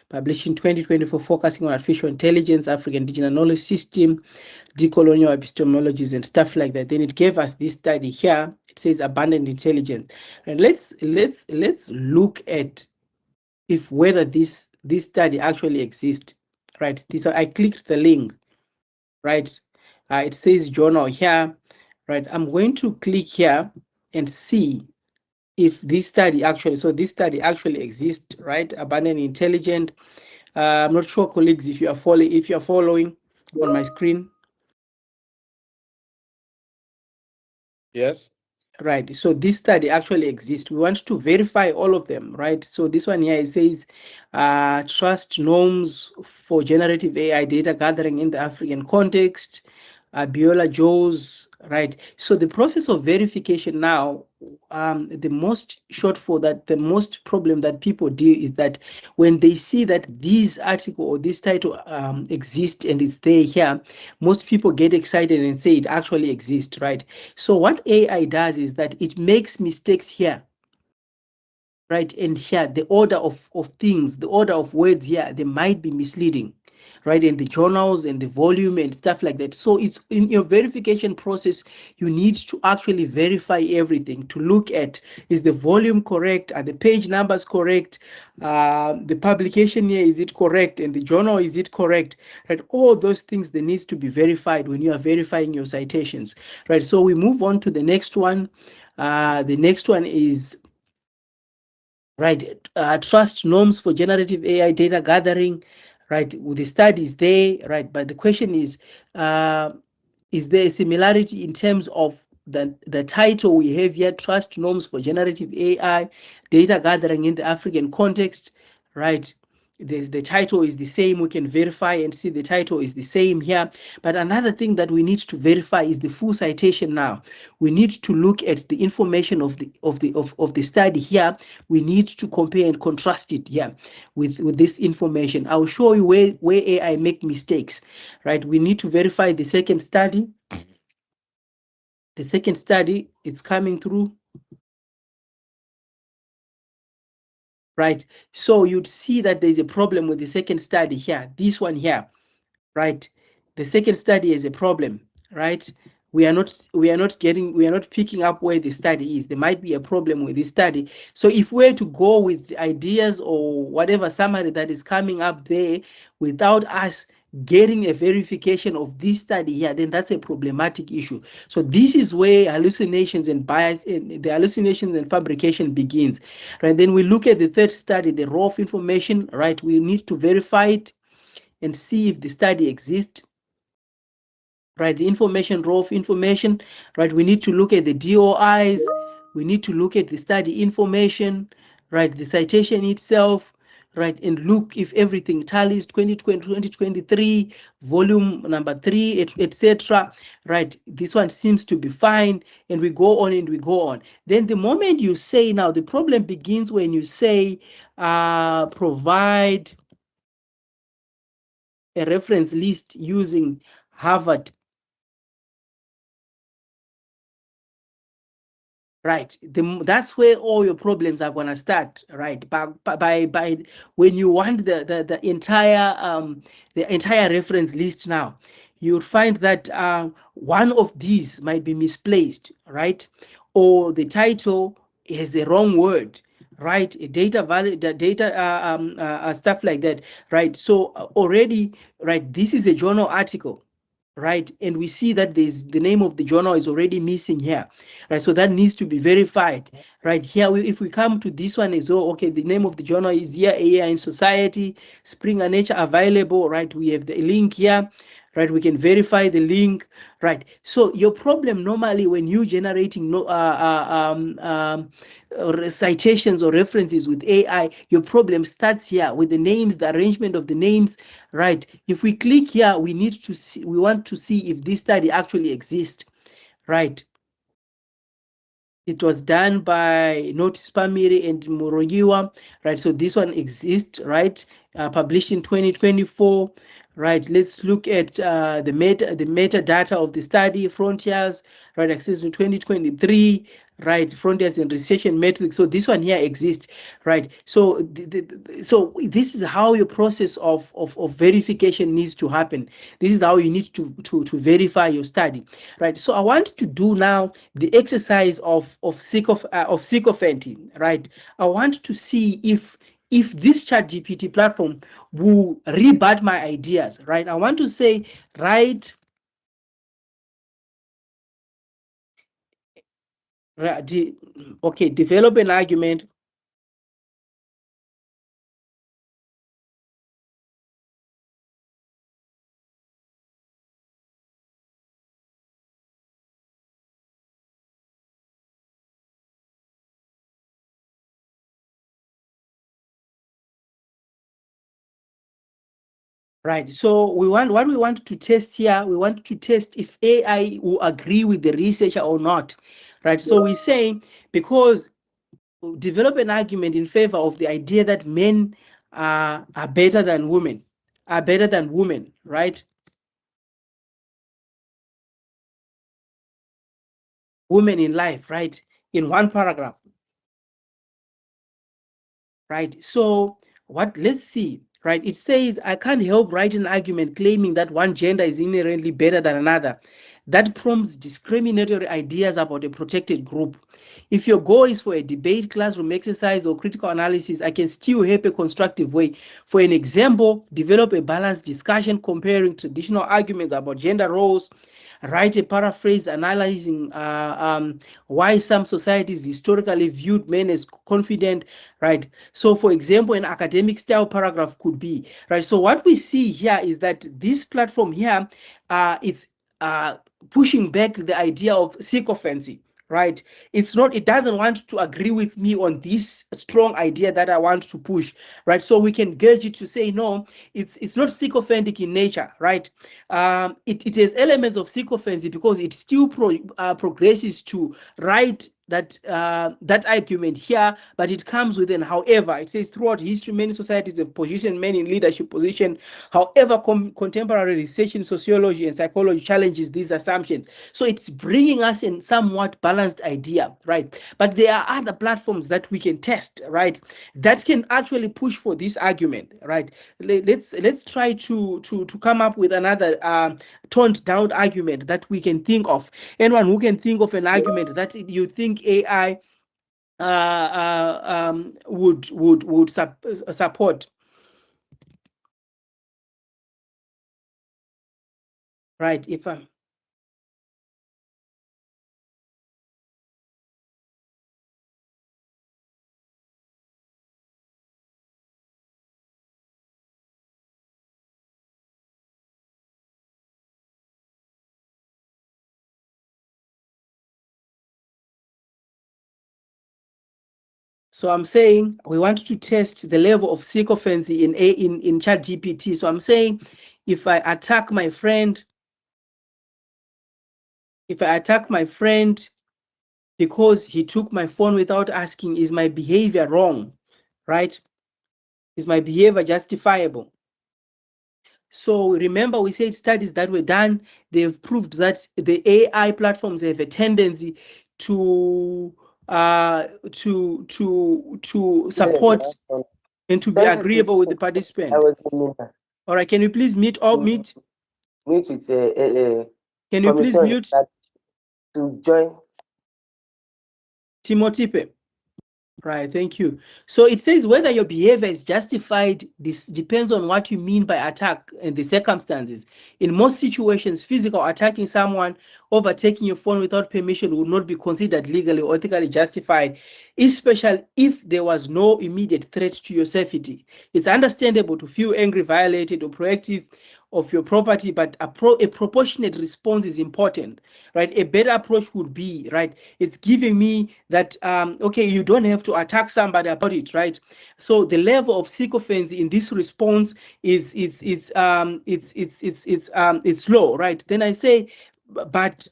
published in 2024 focusing on artificial intelligence, African digital knowledge system, decolonial epistemologies, and stuff like that. Then it gave us this study here. It says abundant intelligence, and let's look at if whether this study actually exists, right? This I clicked the link, right? It says journal here, right? I'm going to click here and see if this study actually, so this study actually exists, right? Abundant intelligent. I'm not sure, colleagues, if you are following on my screen. Yes. Right, so this study actually exists. We want to verify all of them, right? So this one here, it says trust norms for generative AI data gathering in the African context, Biola Joes, right? So the process of verification now, the most problem that people do is that when they see that this article or this title exists and it's there here, most people get excited and say it actually exists, right? So what AI does is that it makes mistakes here, right? And here, the order of things, the order of words here, they might be misleading, right? And the journals and the volume and stuff like that. So it's in your verification process, you need to actually verify everything to look at, is the volume correct? Are the page numbers correct? The publication here, is it correct? And the journal, is it correct? Right? All those things, they need to be verified when you are verifying your citations, right? So we move on to the next one. The next one is right, trust norms for generative AI data gathering, right? With the studies there, right? But the question is there a similarity in terms of the title we have here, trust norms for generative AI data gathering in the African context, right? The title is the same. We can verify and see the title is the same here. But another thing that we need to verify is the full citation. Now we need to look at the information of the study here. We need to compare and contrast it here with this information. I'll show you where AI make mistakes, right? We need to verify the second study. The second study, it's coming through, right? So you'd see that there's a problem with the second study here, this one here, right? The second study is a problem, right? We are not picking up where the study is. There might be a problem with the study. So if we're to go with the ideas or whatever summary that is coming up there without us getting a verification of this study here, then that's a problematic issue. So this is where hallucinations and bias, and the hallucinations and fabrication begins, right? Then we look at the third study, the raw information, right? We need to verify it and see if the study exists, right? The information, raw information, right? We need to look at the DOIs. We need to look at the study information, right? The citation itself, right? And look if everything tallies, 2020, 2023, volume number 3, etc. Right? This one seems to be fine. And we go on and we go on. Then the moment you say, now the problem begins when you say, provide a reference list using Harvard right? That's where all your problems are gonna start, right? By when you want the entire reference list now, you'll find that one of these might be misplaced, right? Or the title has a wrong word, right? A data value, the data stuff like that, right? So already, right, this is a journal article, right? And we see that there's the name of the journal is already missing here, right? So that needs to be verified, right? Here, if we come to this one as well, okay, the name of the journal is here, AI in Society, Springer Nature available, right? We have the link here, right? We can verify the link, right? So your problem normally when you generating citations or references with AI, your problem starts here with the names, the arrangement of the names, right? If we click here, we need to see, we want to see if this study actually exists, right? It was done by Notice Pamiri and Muringa, right? So this one exists, right? Published in 2024, right? Let's look at the metadata of the study, frontiers, right? Access to 2023, right? Frontiers and recession metrics. So this one here exists, right? So so this is how your process of verification needs to happen. This is how you need to verify your study, right? So I want to do now the exercise of sycophantic, right? I want to see if this chat GPT platform will rebut my ideas, right? I want to say, right, okay, develop an argument. Right. So we want what we want to test here. We want to test if AI will agree with the researcher or not. Right. So we say because develop an argument in favor of the idea that men are better than women, right? Women in life, right? In one paragraph, right? So let's see, right? It says, I can't help write an argument claiming that one gender is inherently better than another. That prompts discriminatory ideas about a protected group. If your goal is for a debate, classroom exercise, or critical analysis, I can still help a constructive way. For an example, develop a balanced discussion comparing traditional arguments about gender roles, write a paraphrase analyzing why some societies historically viewed men as confident, right? So for example, an academic style paragraph could be, right? So what we see here is that this platform here, it's pushing back the idea of sycophancy, right? It doesn't want to agree with me on this strong idea that I want to push, right? So we can gauge it to say, no, it's not sycophantic in nature, right? It has elements of sycophancy because it still progresses to write that argument here, but it comes with an however. It says throughout history, many societies have positioned men in leadership position. However, contemporary research in sociology and psychology challenges these assumptions. So it's bringing us in somewhat balanced idea, right? But there are other platforms that we can test, right? That can actually push for this argument, right? Let's try to come up with another toned down argument that we can think of. Anyone who can think of an argument that you think AI would support, right? If I'm So I'm saying we want to test the level of sycophancy in chat GPT. So I'm saying if I attack my friend, because he took my phone without asking, is my behavior wrong, right? Is my behavior justifiable? So remember, we said studies that were done, they've proved that the AI platforms have a tendency to support and to be agreeable with the I participant. was doing that. All right, can you please mute or mute? Meet with Can you please commission mute? that to join. Timotipe. Right, thank you. So it says whether your behavior is justified, this depends on what you mean by attack and the circumstances. In most situations, physical attacking someone, overtaking your phone without permission would not be considered legally or ethically justified, especially if there was no immediate threat to your safety. It's understandable to feel angry, violated, or proactive of your property, but a proportionate response is important, right? A better approach would be, right, it's giving me that okay, you don't have to attack somebody about it, right? So the level of sycophancy in this response is it's low, right? Then I say, but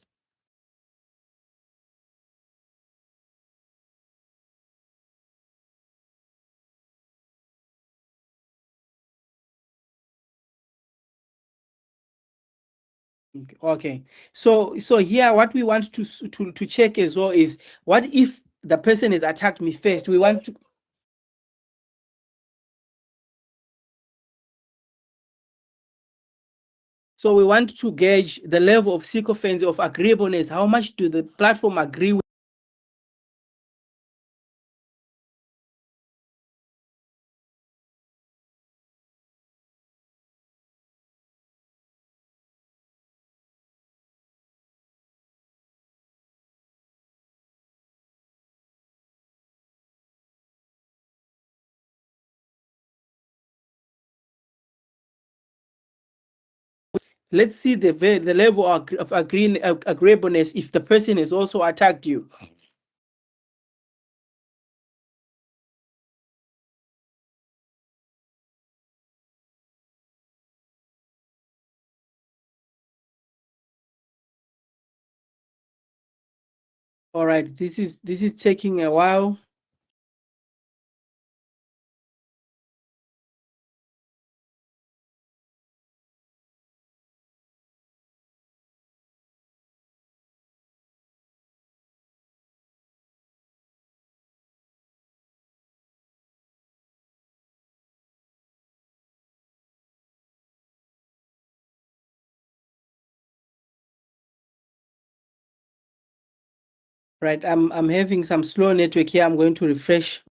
okay, so here what we want to check as well is, what if the person has attacked me first? We want to, so we want to gauge the level of sycophancy, of agreeableness. How much do the platform agree with? Let's see the level of agreeableness if the person has also attacked you. All right, this is taking a while. Right, I'm having some slow network here. I'm going to refresh.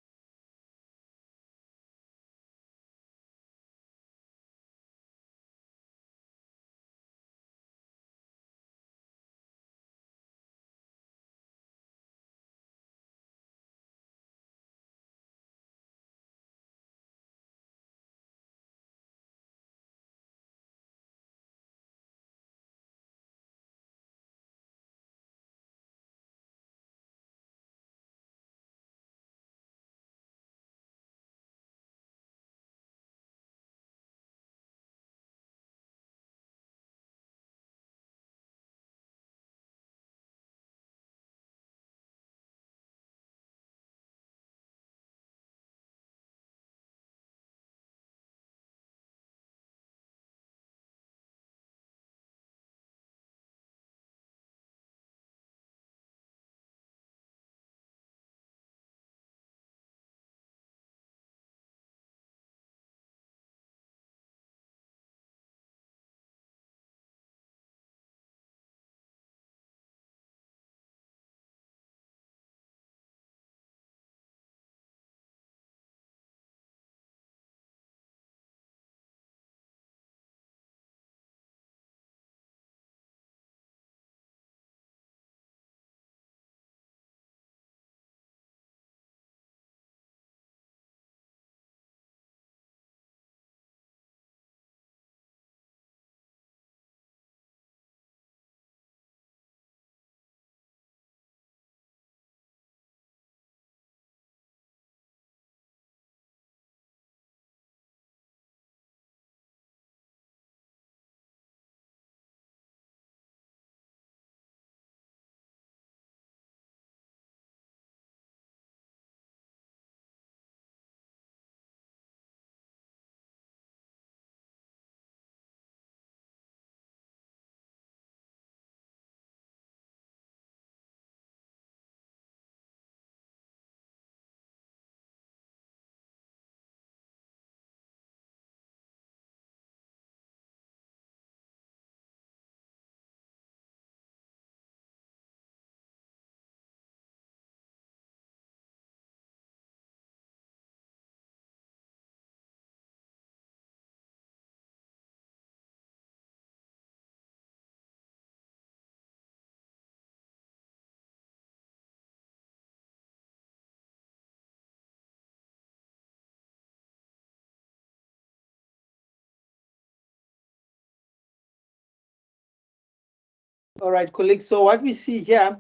All right, colleagues. So what we see here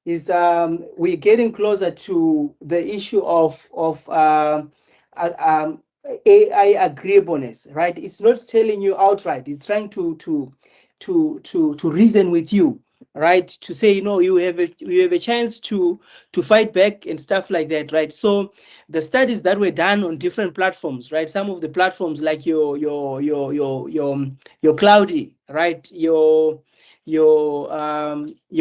is we're getting closer to the issue of uh, um, AI agreeableness, right? It's not telling you outright. It's trying to reason with you, right? To say, you know, you have a chance to fight back and stuff like that, right? So the studies that were done on different platforms, right? Some of the platforms like your Cloudy, right? Your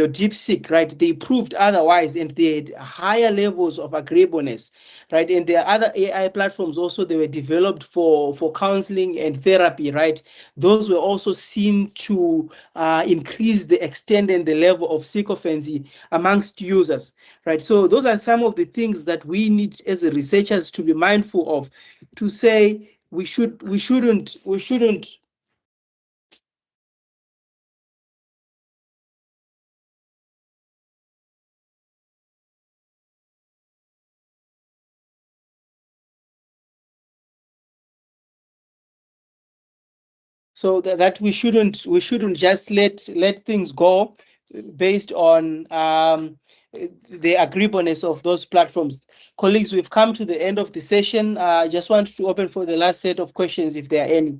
DeepSeek, right? They proved otherwise, and they had higher levels of agreeableness, right? And there are other AI platforms also, they were developed for counseling and therapy, right? Those were also seen to increase the extent and the level of sycophancy amongst users, right? So those are some of the things that we need as researchers to be mindful of, to say we shouldn't so that we shouldn't just let things go based on the agreeableness of those platforms. Colleagues, we've come to the end of the session. I just want to open for the last set of questions if there are any.